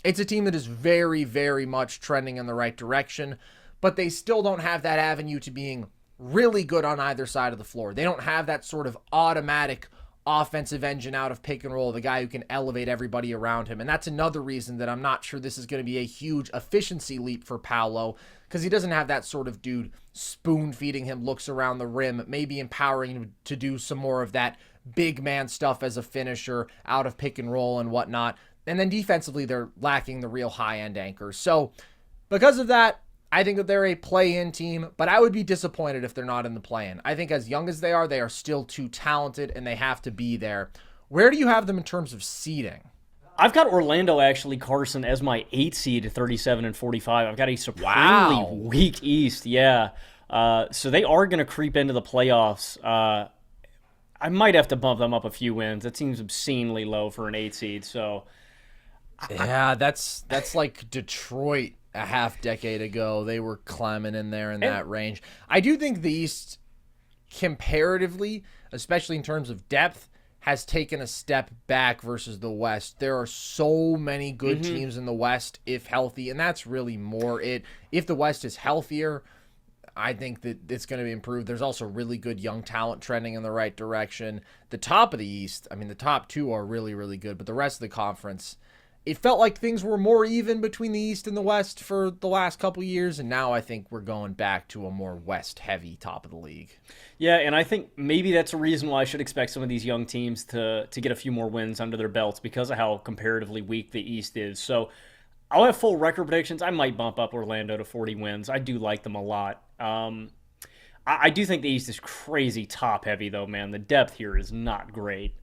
It's a team that is very, very much trending in the right direction, but they still don't have that avenue to being really good on either side of the floor. They don't have that sort of automatic offensive engine out of pick and roll, the guy who can elevate everybody around him. And that's another reason that I'm not sure this is going to be a huge efficiency leap for Paolo, because he doesn't have that sort of dude spoon feeding him looks around the rim, maybe empowering him to do some more of that big man stuff as a finisher out of pick and roll and whatnot. And then defensively, they're lacking the real high-end anchors. So because of that, I think that they're a play-in team, but I would be disappointed if they're not in the play-in. I think as young as they are still too talented, and they have to be there. Where do you have them in terms of seeding? I've got Orlando, actually, Carson, as my 8 seed at 37 and 45. I've got a supremely weak East, so they are going to creep into the playoffs. I might have to bump them up a few wins. That seems obscenely low for an 8 seed, so... Yeah, that's like Detroit a half decade ago. They were climbing in there in that range. I do think the East, comparatively, especially in terms of depth, has taken a step back versus the West. There are so many good teams in the West, if healthy, and that's really more it. If the West is healthier, I think that it's going to be improved. There's also really good young talent trending in the right direction. The top of the East, I mean, the top two are really, really good, but the rest of the conference, it felt like things were more even between the East and the West for the last couple years, and now I think we're going back to a more West-heavy top of the league. Yeah, and I think maybe that's a reason why I should expect some of these young teams to get a few more wins under their belts because of how comparatively weak the East is. So I'll have full record predictions. I might bump up Orlando to 40 wins. I do like them a lot. I do think the East is crazy top-heavy, though, man. The depth here is not great.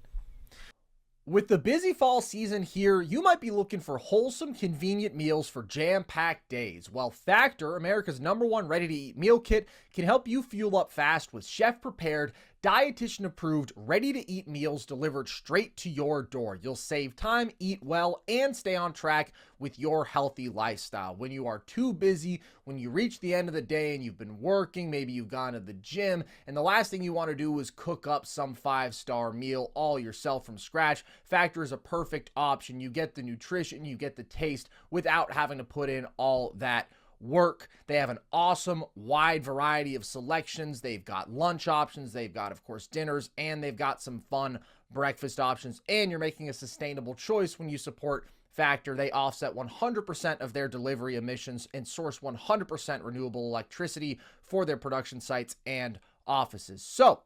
With the busy fall season here, you might be looking for wholesome, convenient meals for jam-packed days. Well, Factor, America's #1 ready-to-eat meal kit, can help you fuel up fast with chef-prepared, dietitian-approved, ready-to-eat meals delivered straight to your door. You'll save time, eat well, and stay on track with your healthy lifestyle. When you are too busy, when you reach the end of the day and you've been working, maybe you've gone to the gym, and the last thing you want to do is cook up some 5-star meal all yourself from scratch, Factor is a perfect option. You get the nutrition, you get the taste without having to put in all that work. They have an awesome wide variety of selections. They've got lunch options, they've got, of course, dinners, and they've got some fun breakfast options. And you're making a sustainable choice when you support Factor. They offset 100% of their delivery emissions and source 100% renewable electricity for their production sites and offices. So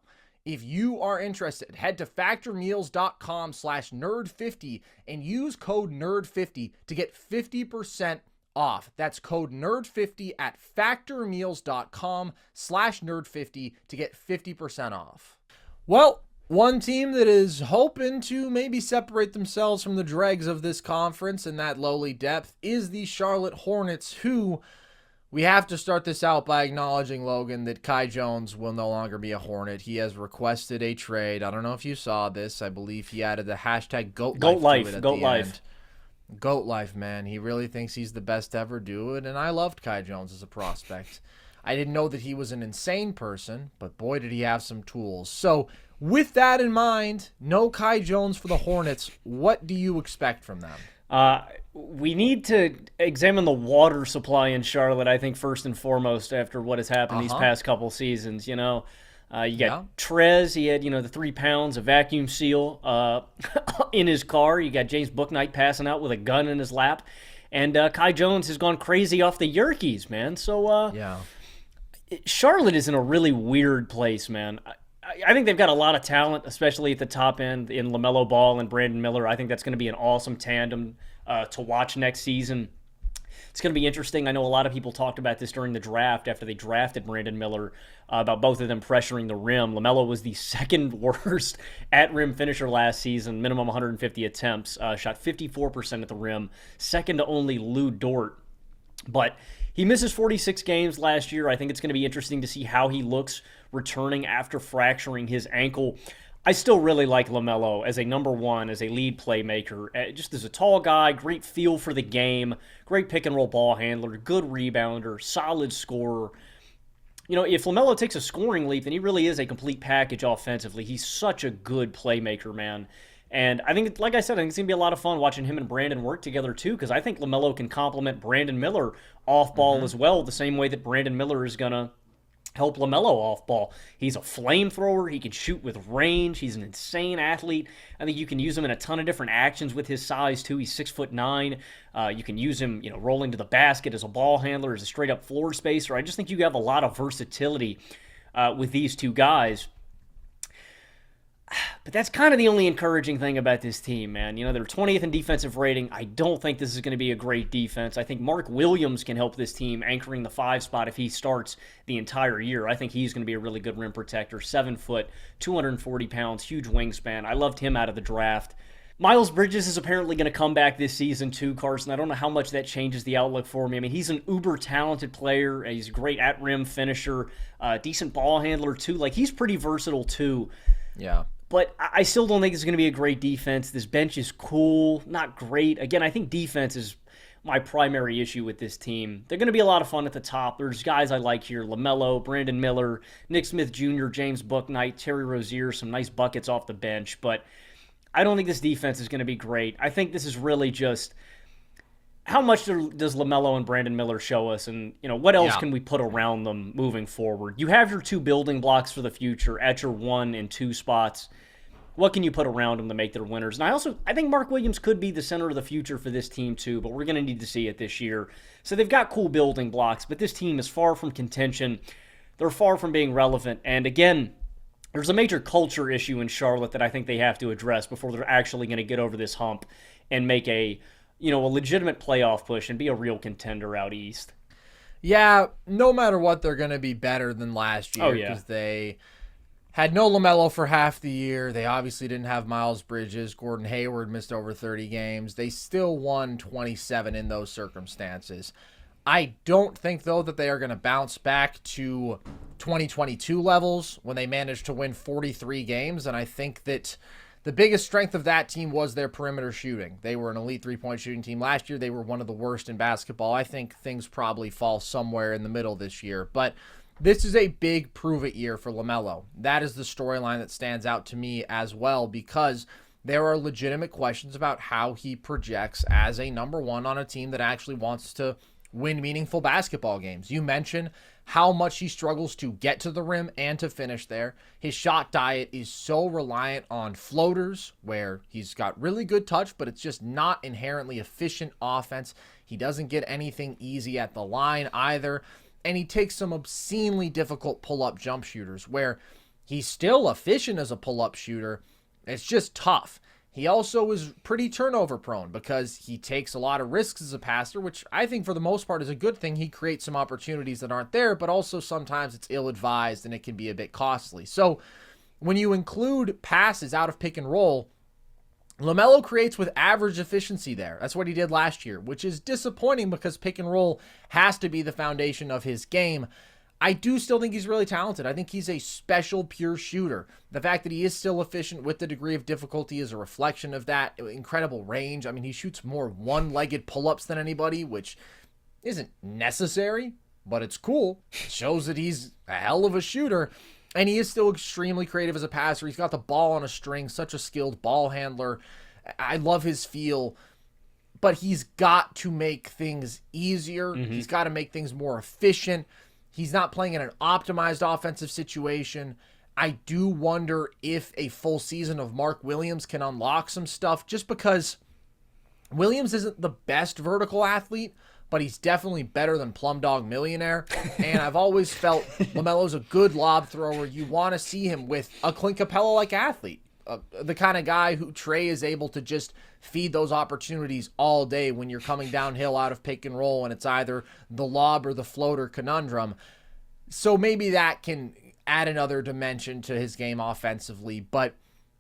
if you are interested, head to factormeals.com/nerd50 and use code nerd50 to get 50% off. That's code nerd50 at factormeals.com/nerd50 to get 50% off. Well, one team that is hoping to maybe separate themselves from the dregs of this conference in that lowly depth is the Charlotte Hornets, who we have to start this out by acknowledging, Logan, that Kai Jones will no longer be a Hornet. He has requested a trade. I don't know if you saw this. I believe he added the hashtag GOAT Life. GOAT Life, man. He really thinks he's the best to ever do it, and I loved Kai Jones as a prospect. I didn't know that he was an insane person, but boy, did he have some tools. So with that in mind, no Kai Jones for the Hornets. What do you expect from them? We need to examine the water supply in Charlotte, I think, first and foremost, after what has happened these past couple seasons. You got Trez, he had, the 3 pounds of vacuum seal in his car. You got James Bouknight passing out with a gun in his lap. And Kai Jones has gone crazy off the Yerkes, man. So Charlotte is in a really weird place, man. I think they've got a lot of talent, especially at the top end in LaMelo Ball and Brandon Miller. I think that's going to be an awesome tandem to watch next season. It's going to be interesting. I know a lot of people talked about this during the draft after they drafted Brandon Miller about both of them pressuring the rim. LaMelo was the second worst at-rim finisher last season, minimum 150 attempts, shot 54% at the rim, second to only Lou Dort. But he misses 46 games last year. I think it's going to be interesting to see how he looks returning after fracturing his ankle. I still really like LaMelo as a #1, as a lead playmaker. Just as a tall guy, great feel for the game, great pick-and-roll ball handler, good rebounder, solid scorer. If LaMelo takes a scoring leap, then he really is a complete package offensively. He's such a good playmaker, man. And I think, like I said, I think it's going to be a lot of fun watching him and Brandon work together, too, because I think LaMelo can complement Brandon Miller off-ball as well, the same way that Brandon Miller is going to help LaMelo off-ball. He's a flamethrower. He can shoot with range. He's an insane athlete. I think you can use him in a ton of different actions with his size, too. He's 6'9". You can use him, rolling to the basket as a ball handler, as a straight-up floor spacer. I just think you have a lot of versatility with these two guys. But that's kind of the only encouraging thing about this team, man. They're 20th in defensive rating. I don't think this is going to be a great defense. I think Mark Williams can help this team anchoring the 5 spot if he starts the entire year. I think he's going to be a really good rim protector. 7 foot, 240 pounds, huge wingspan. I loved him out of the draft. Miles Bridges is apparently going to come back this season too, Carson. I don't know how much that changes the outlook for me. I mean, he's an uber-talented player. He's a great at-rim finisher, decent ball handler too. He's pretty versatile too. Yeah. But I still don't think it's going to be a great defense. This bench is cool, not great. Again, I think defense is my primary issue with this team. They're going to be a lot of fun at the top. There's guys I like here: LaMelo, Brandon Miller, Nick Smith Jr., James Bouknight, Terry Rozier, some nice buckets off the bench. But I don't think this defense is going to be great. I think this is really just how much does LaMelo and Brandon Miller show us, and what else can we put around them moving forward? You have your 2 building blocks for the future at your 1 and 2 spots. What can you put around them to make their winners? And I think Mark Williams could be the center of the future for this team too, but we're going to need to see it this year. So they've got cool building blocks, but this team is far from contention. They're far from being relevant. And again, there's a major culture issue in Charlotte that I think they have to address before they're actually going to get over this hump and make a legitimate playoff push and be a real contender out east. Yeah, no matter what, they're going to be better than last year because they had no LaMelo for half the year. They obviously didn't have Miles Bridges. Gordon Hayward missed over 30 games. They still won 27 in those circumstances. I don't think, though, that they are going to bounce back to 2022 levels when they managed to win 43 games. And I think that the biggest strength of that team was their perimeter shooting. They were an elite three-point shooting team last year. They were one of the worst in basketball. I think things probably fall somewhere in the middle this year. But this is a big prove-it year for LaMelo. That is the storyline that stands out to me as well, because there are legitimate questions about how he projects as a number one on a team that actually wants to win meaningful basketball games. You mentioned how much he struggles to get to the rim and to finish there. His shot diet is so reliant on floaters, where he's got really good touch, but it's just not inherently efficient offense. He doesn't get anything easy at the line either. And he takes some obscenely difficult pull-up jump shooters where he's still efficient as a pull-up shooter. It's just tough. He also is pretty turnover prone because he takes a lot of risks as a passer, which I think for the most part is a good thing. He creates some opportunities that aren't there, but also sometimes it's ill-advised and it can be a bit costly. So when you include passes out of pick and roll, LaMelo creates with average efficiency there. That's what he did last year, which is disappointing because pick and roll has to be the foundation of his game. I do still think he's really talented. I think he's a special pure shooter. The fact that he is still efficient with the degree of difficulty is a reflection of that. Incredible range. I mean, he shoots more one-legged pull-ups than anybody, which isn't necessary, but it's cool. It shows that he's a hell of a shooter. And he is still extremely creative as a passer. He's got the ball on a string, such a skilled ball handler. I love his feel. But he's got to make things easier. Mm-hmm. He's got to make things more efficient. He's not playing in an optimized offensive situation. I do wonder if a full season of Mark Williams can unlock some stuff, just because Williams isn't the best vertical athlete, but he's definitely better than Plum Dog Millionaire. And I've always felt LaMelo's a good lob thrower. You want to see him with a Clint Capella-like athlete, the kind of guy who Trae is able to just feed those opportunities all day when you're coming downhill out of pick and roll and it's either the lob or the floater conundrum. So maybe that can add another dimension to his game offensively, but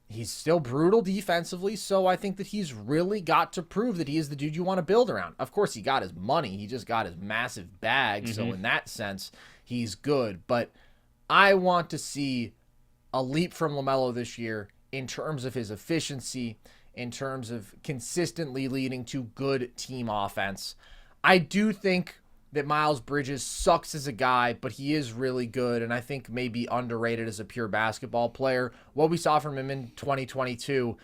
he's still brutal defensively, so I think that he's really got to prove that he is the dude you want to build around. Of course, he got his money. He just got his massive bag, so in that sense, he's good. But I want to see a leap from LaMelo this year in terms of his efficiency, in terms of consistently leading to good team offense. I do think that Miles Bridges sucks as a guy, but he is really good, and I think maybe underrated as a pure basketball player. What we saw from him in 2022,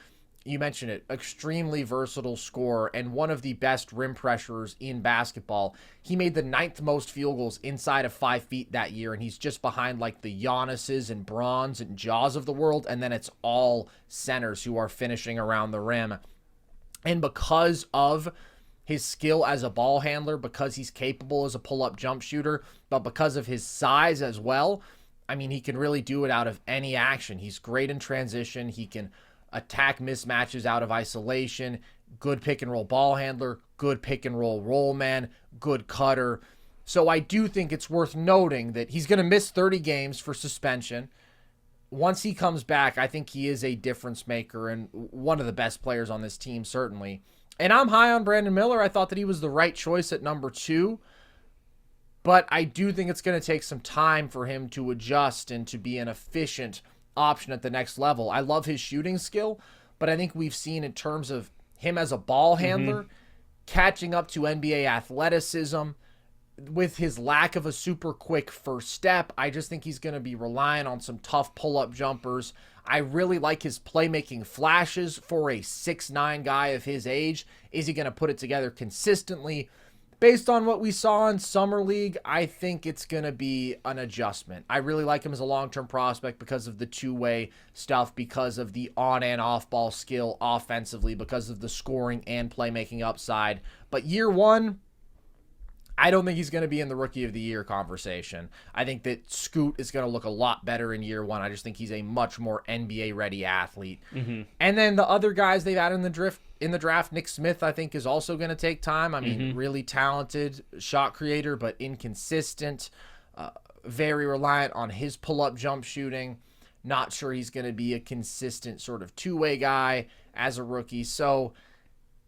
you mentioned it, extremely versatile scorer and one of the best rim pressurers in basketball. He made the 9th most field goals inside of 5 feet that year, and he's just behind like the Giannis's and Bron's and Jaws of the world, and then it's all centers who are finishing around the rim. And because of his skill as a ball handler, because he's capable as a pull-up jump shooter, but because of his size as well, I mean, he can really do it out of any action. He's great in transition. He can attack mismatches out of isolation, good pick and roll ball handler, good pick and roll man, good cutter. So I do think it's worth noting that he's going to miss 30 games for suspension. Once he comes back, I think he is a difference maker and one of the best players on this team, certainly. And I'm high on Brandon Miller. I thought that he was the right choice at number 2. But I do think it's going to take some time for him to adjust and to be an efficient option at the next level. I love his shooting skill, but I think we've seen in terms of him as a ball handler, catching up to NBA athleticism, with his lack of a super quick first step, I just think he's going to be relying on some tough pull-up jumpers. I really like his playmaking flashes for a 6'9" guy of his age. Is he going to put it together consistently? based on what we saw in Summer League, I think it's going to be an adjustment. I really like him as a long-term prospect because of the two-way stuff, because of the on- and off-ball skill offensively, because of the scoring and playmaking upside. But year one, I don't think he's going to be in the Rookie of the Year conversation. I think that Scoot is going to look a lot better in year one. I just think he's a much more NBA-ready athlete. Mm-hmm. And then the other guys they've added in the draft, Nick Smith, I think, is also going to take time. I mean, really talented shot creator, but inconsistent, very reliant on his pull-up jump shooting. Not sure he's going to be a consistent sort of two-way guy as a rookie. So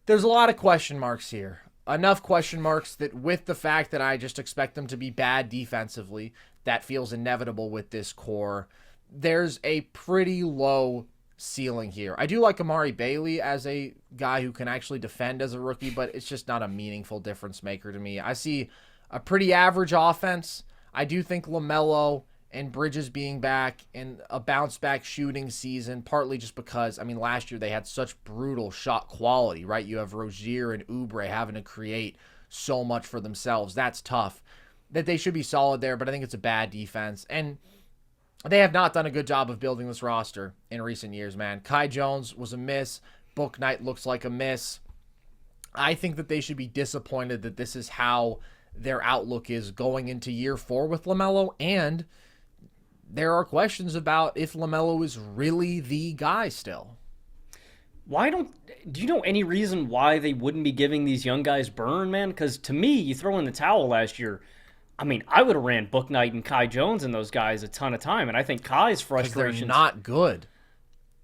there's a lot of question marks here. Enough question marks that with the fact that I just expect them to be bad defensively, that feels inevitable with this core. There's a pretty low ceiling here. I do like Amari Bailey as a guy who can actually defend as a rookie, but it's just not a meaningful difference maker to me. I see a pretty average offense. I do think LaMelo and Bridges being back in a bounce-back shooting season, partly just because, I mean, last year they had such brutal shot quality, right? You have Rozier and Oubre having to create so much for themselves. That's tough. That they should be solid there, but I think it's a bad defense. And they have not done a good job of building this roster in recent years, man. Kai Jones was a miss. Book Knight looks like a miss. I think that they should be disappointed that this is how their outlook is going into year 4 with LaMelo, and there are questions about if LaMelo is really the guy still. Do you know any reason why they wouldn't be giving these young guys burn, man? Because to me, you throw in the towel last year, I mean, I would have ran Book Knight and Kai Jones and those guys a ton of time, and I think Kai's frustrations... They're not good.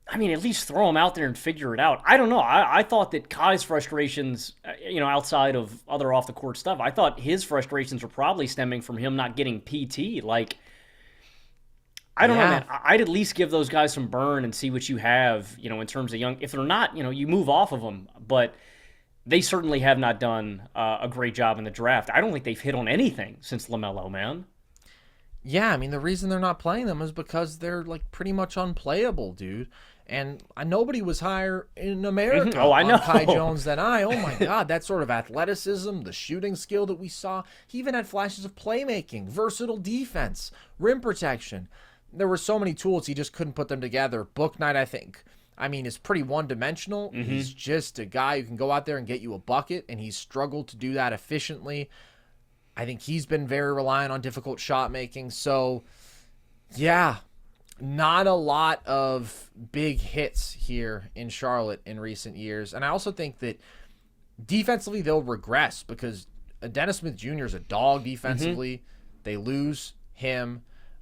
I mean, at least throw them out there and figure it out. I don't know. I thought that Kai's frustrations, outside of other off-the-court stuff, I thought his frustrations were probably stemming from him not getting PT. Like, I don't know, man. I'd at least give those guys some burn and see what you have, in terms of young. If they're not, you move off of them. But they certainly have not done a great job in the draft. I don't think they've hit on anything since LaMelo, man. Yeah, I mean, the reason they're not playing them is because they're, like, pretty much unplayable, dude. And nobody was higher in America on Kai Jones than I. Oh, my God, that sort of athleticism, the shooting skill that we saw. He even had flashes of playmaking, versatile defense, rim protection. There were so many tools, he just couldn't put them together. Book Knight, I think, is pretty one-dimensional. Mm-hmm. He's just a guy who can go out there and get you a bucket, and he's struggled to do that efficiently. I think he's been very reliant on difficult shot making. So, yeah, not a lot of big hits here in Charlotte in recent years. And I also think that defensively they'll regress because Dennis Smith Jr. is a dog defensively. Mm-hmm. They lose him.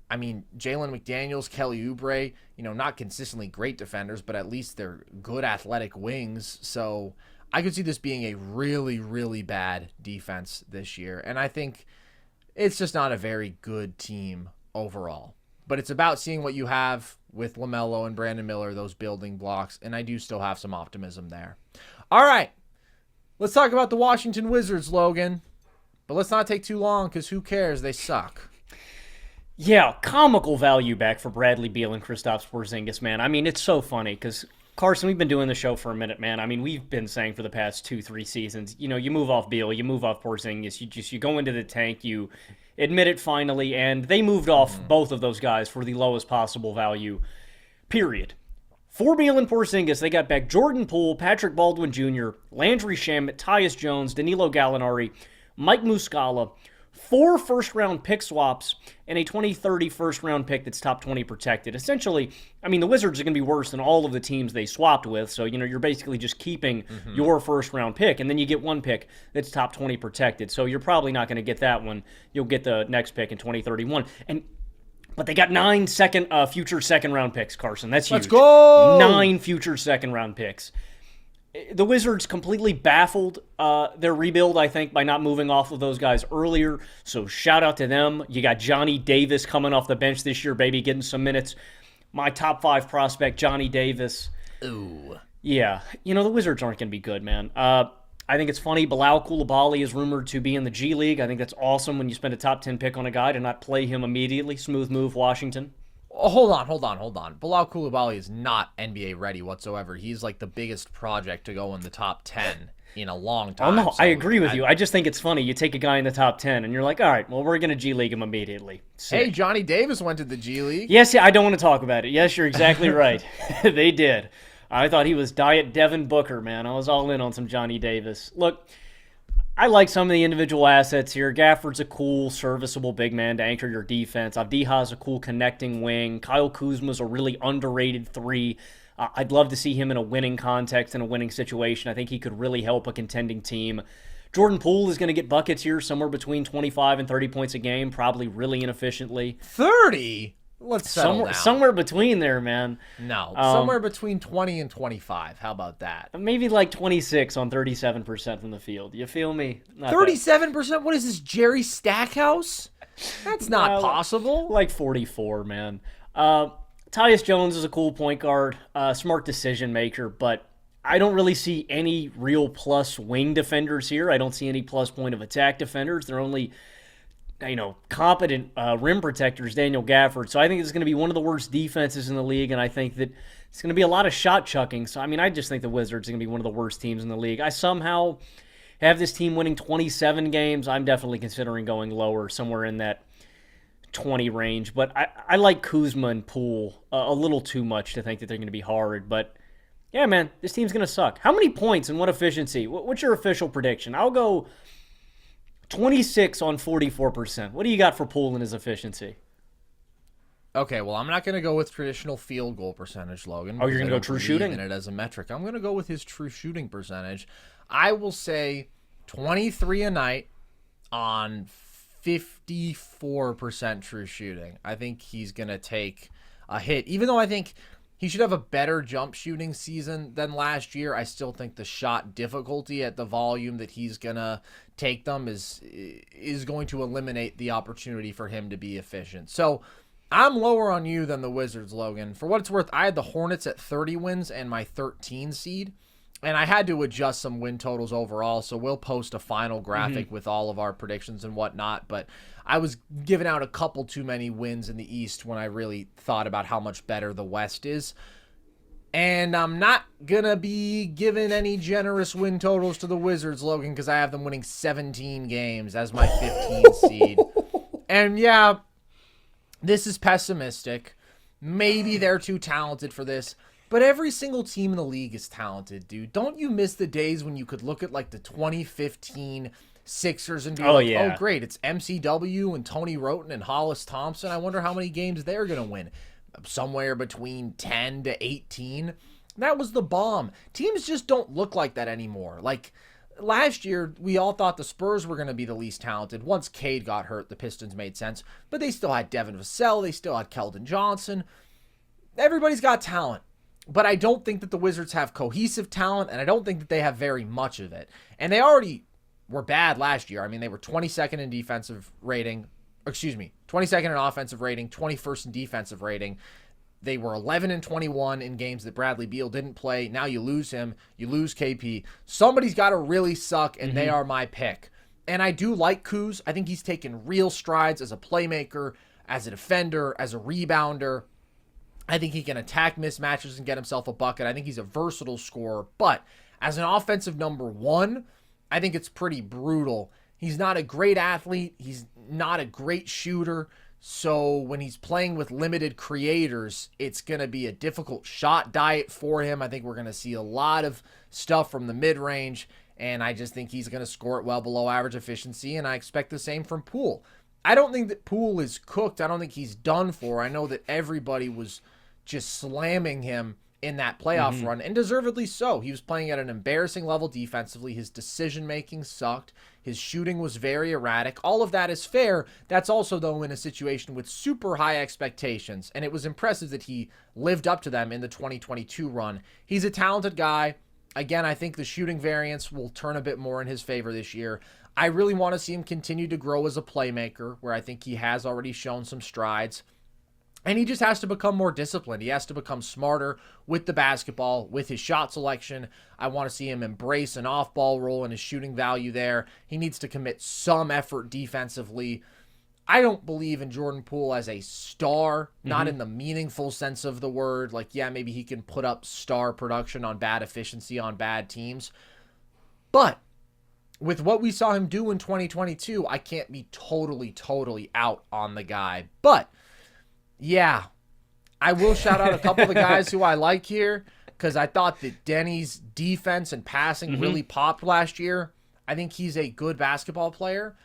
I mean, Jalen McDaniels, Kelly Oubre, not consistently great defenders, but at least they're good athletic wings. So I could see this being a really, really bad defense this year. And I think it's just not a very good team overall. But it's about seeing what you have with LaMelo and Brandon Miller, those building blocks. And I do still have some optimism there. All right. Let's talk about the Washington Wizards, Logan. But let's not take too long because who cares? They suck. Yeah, comical value back for Bradley Beal and Kristaps Porzingis, man. I mean, it's so funny because, Carson, we've been doing the show for a minute, man. I mean, we've been saying for the past 2-3 seasons, you move off Beal, you move off Porzingis, you go into the tank, you admit it finally, and they moved off both of those guys for the lowest possible value, period. For Beal and Porzingis, they got back Jordan Poole, Patrick Baldwin Jr., Landry Shamet, Tyus Jones, Danilo Gallinari, Mike Muscala, 4 first-round pick swaps, and a 2030 first-round pick that's top 20 protected. Essentially, I mean, the Wizards are going to be worse than all of the teams they swapped with, so, you're basically just keeping your first-round pick, and then you get one pick that's top 20 protected. So you're probably not going to get that one. You'll get the next pick in 2031. But they got 9 future second-round picks, Carson. That's huge. Let's go! 9 future second-round picks. The Wizards completely baffled their rebuild, I think, by not moving off of those guys earlier. So shout out to them. You got Johnny Davis coming off the bench this year, baby, getting some minutes. My top 5 prospect, Johnny Davis. Ooh. Yeah. The Wizards aren't going to be good, man. I think it's funny. Bilal Coulibaly is rumored to be in the G League. I think that's awesome when you spend a top 10 pick on a guy to not play him immediately. Smooth move, Washington. Oh, hold on. Bilal Coulibaly is not NBA ready whatsoever. He's like the biggest project to go in the top 10 in a long Oh time. no, So I agree with you. I just think it's funny. You take a guy in the top 10 and you're like, all right, well, we're going to G League him immediately. Hey, Sick. Johnny Davis went to the G League. Yes, yeah, I don't want to talk about it. Yes, you're exactly right. They did. I thought he was Diet Devin Booker, man. I was all in on some Johnny Davis. Look, I like some of the individual assets here. Gafford's a cool, serviceable big man to anchor your defense. Avdija's a cool connecting wing. Kyle Kuzma's a really underrated three. I'd love to see him in a winning context, in a winning situation. I think he could really help a contending team. Jordan Poole is going to get buckets here, somewhere between 25 and 30 points a game, probably really inefficiently. 30? Let's settle down. Somewhere between there, man. No, somewhere between 20 and 25. How about that? Maybe like 26 on 37% from the field. You feel me? Not 37%? What is this, Jerry Stackhouse? That's not possible. Like 44, man. Tyus Jones is a cool point guard, smart decision maker, but I don't really see any real plus wing defenders here. I don't see any plus point of attack defenders. They're only, competent rim protectors, Daniel Gafford. So I think it's going to be one of the worst defenses in the league, and I think that it's going to be a lot of shot chucking. So, I just think the Wizards are going to be one of the worst teams in the league. I somehow have this team winning 27 games. I'm definitely considering going lower, somewhere in that 20 range. But I like Kuzma and Poole a little too much to think that they're going to be hard. But, yeah, man, this team's going to suck. How many points and what efficiency? What's your official prediction? I'll go 26 on 44%. What do you got for Poole and his efficiency? Okay, well, I'm not going to go with traditional field goal percentage, Logan. Oh, you're going to go true shooting? In it as a metric. I'm going to go with his true shooting percentage. I will say 23 a night on 54% true shooting. I think he's going to take a hit. Even though I think he should have a better jump shooting season than last year, I still think the shot difficulty at the volume that he's going to take them is going to eliminate the opportunity for him to be efficient. So I'm lower on you than the Wizards, Logan. For what it's worth, I had the Hornets at 30 wins and my 13 seed. And I had to adjust some win totals overall, so we'll post a final graphic with all of our predictions and whatnot. But I was giving out a couple too many wins in the East when I really thought about how much better the West is. And I'm not going to be giving any generous win totals to the Wizards, Logan, because I have them winning 17 games as my 15 seed. And yeah, this is pessimistic. Maybe they're too talented for this. But every single team in the league is talented, dude. Don't you miss the days when you could look at like the 2015 Sixers and be oh, great, it's MCW and Tony Roten and Hollis Thompson. I wonder how many games they're going to win. Somewhere between 10 to 18. That was the bomb. Teams just don't look like that anymore. Like last year, we all thought the Spurs were going to be the least talented. Once Cade got hurt, the Pistons made sense. But they still had Devin Vassell. They still had Keldon Johnson. Everybody's got talent. But I don't think that the Wizards have cohesive talent, and I don't think that they have very much of it. And they already were bad last year. They were 22nd in defensive rating. 22nd in offensive rating, 21st in defensive rating. They were 11 and 21 in games that Bradley Beal didn't play. Now you lose him. You lose KP. Somebody's got to really suck, and they are my pick. And I do like Kuz. I think he's taken real strides as a playmaker, as a defender, as a rebounder. I think he can attack mismatches and get himself a bucket. I think he's a versatile scorer. But as an offensive number one, I think it's pretty brutal. He's not a great athlete. He's not a great shooter. So when he's playing with limited creators, it's going to be a difficult shot diet for him. I think we're going to see a lot of stuff from the mid-range. And I just think he's going to score at well below average efficiency. And I expect the same from Poole. I don't think that Poole is cooked. I don't think he's done for. I know that everybody was just slamming him in that playoff run, and deservedly so. He was playing at an embarrassing level defensively. His decision-making sucked. His shooting was very erratic. All of that is fair. That's also, though, in a situation with super high expectations, and it was impressive that he lived up to them in the 2022 run. He's a talented guy. Again, I think the shooting variance will turn a bit more in his favor this year. I really want to see him continue to grow as a playmaker, where I think he has already shown some strides. And he just has to become more disciplined. He has to become smarter with the basketball, with his shot selection. I want to see him embrace an off-ball role and his shooting value there. He needs to commit some effort defensively. I don't believe in Jordan Poole as a star, not in the meaningful sense of the word. Like, yeah, maybe he can put up star production on bad efficiency on bad teams. But with what we saw him do in 2022, I can't be totally out on the guy. But, yeah, I will shout out a couple of the guys who I like here because I thought that Denny's defense and passing really popped last year. I think he's a good basketball player,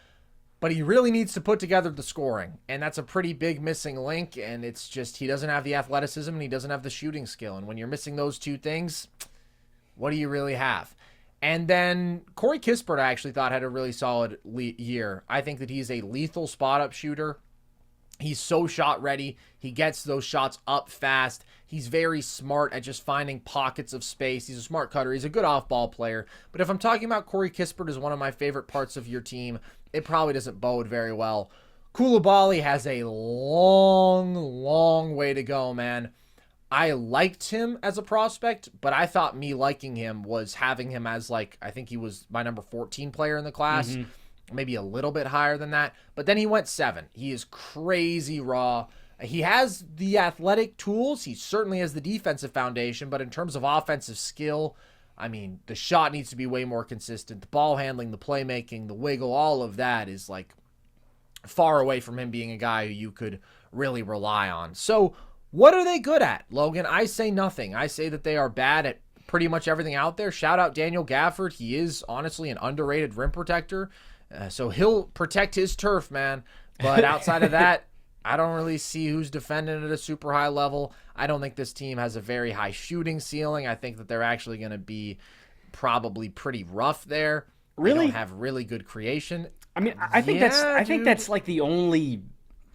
but he really needs to put together the scoring, and that's a pretty big missing link, and it's just he doesn't have the athleticism and he doesn't have the shooting skill, and when you're missing those two things, what do you really have? And then Corey Kispert, I actually thought had a really solid year. I think that he's a lethal spot-up shooter. He's so shot ready. He gets those shots up fast. He's very smart at just finding pockets of space. He's a smart cutter. He's a good off-ball player. But if I'm talking about Corey Kispert as one of my favorite parts of your team, it probably doesn't bode very well. Coulibaly has a long way to go, man. I liked him as a prospect, but I thought me liking him was having him as, like, I think he was my number 14 player in the class, maybe a little bit higher than that. But then he went 7. He is crazy raw. He has the athletic tools. He certainly has the defensive foundation, but in terms of offensive skill, I mean, the shot needs to be way more consistent. The ball handling, the playmaking, the wiggle, all of that is, like, far away from him being a guy who you could really rely on. So, what are they good at, Logan? I say nothing. I say that they are bad at pretty much everything out there. Shout out Daniel Gafford. He is honestly an underrated rim protector. So he'll protect his turf, man. But outside of that, I don't really see who's defending at a super high level. I don't think this team has a very high shooting ceiling. I think that they're actually going to be probably pretty rough there. Really? They don't have really good creation. I mean, I think that's like the only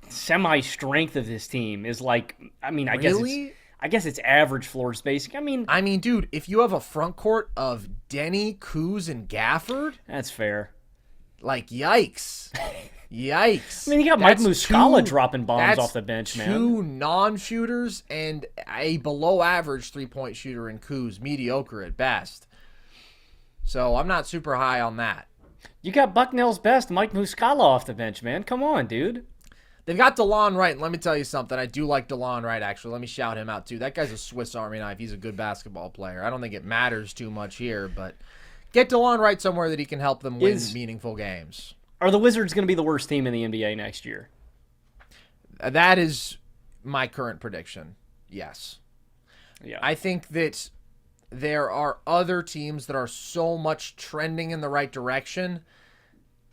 semi-strength of this team is like, I mean, I guess it's average floor spacing. I mean, dude, if you have a front court of Denny, Kuz, and Gafford, that's fair. Like, yikes. Yikes. I mean, you got Mike Muscala dropping bombs off the bench, man. 2 non-shooters and a below-average three-point shooter in Kuz, mediocre at best. So I'm not super high on that. You got Bucknell's best, Mike Muscala, off the bench, man. Come on, dude. They've got DeLon Wright, and let me tell you something. I do like DeLon Wright, actually. Let me shout him out, too. That guy's a Swiss Army knife. He's a good basketball player. I don't think it matters too much here, but get DeLon Wright somewhere that he can help them win meaningful games. Are the Wizards going to be the worst team in the NBA next year? That is my current prediction, yes. Yeah. I think that there are other teams that are so much trending in the right direction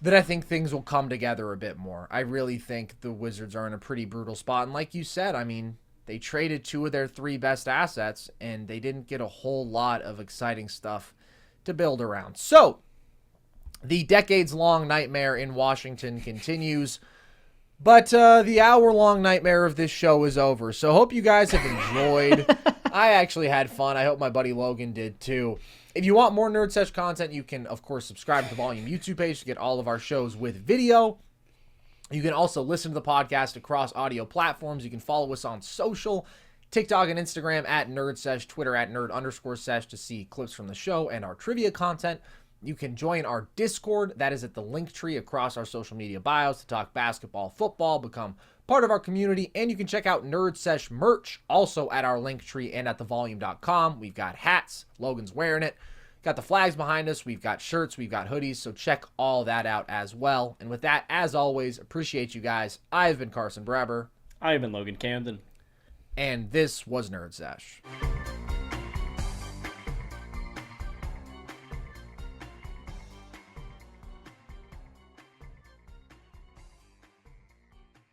that I think things will come together a bit more. I really think the Wizards are in a pretty brutal spot. And like you said, I mean, they traded 2 of their 3 best assets, and they didn't get a whole lot of exciting stuff to build around. So, the decades-long nightmare in Washington continues, but the hour-long nightmare of this show is over. So, hope you guys have enjoyed. I actually had fun. I hope my buddy Logan did too. If you want more Nerd Sesh content, you can, of course, subscribe to the Volume YouTube page to get all of our shows with video. You can also listen to the podcast across audio platforms. You can follow us on social, TikTok and Instagram at NerdSesh, Twitter at Nerd_Sesh to see clips from the show and our trivia content. You can join our Discord. That is at the link tree across our social media bios to talk basketball, football, become part of our community. And you can check out Nerd Sesh merch also at our link tree and at thevolume.com. We've got hats. Logan's wearing it. Got the flags behind us. We've got shirts. We've got hoodies. So check all that out as well. And with that, as always, appreciate you guys. I've been Carson Breber. I've been Logan Camden. And this was Nerd Sesh.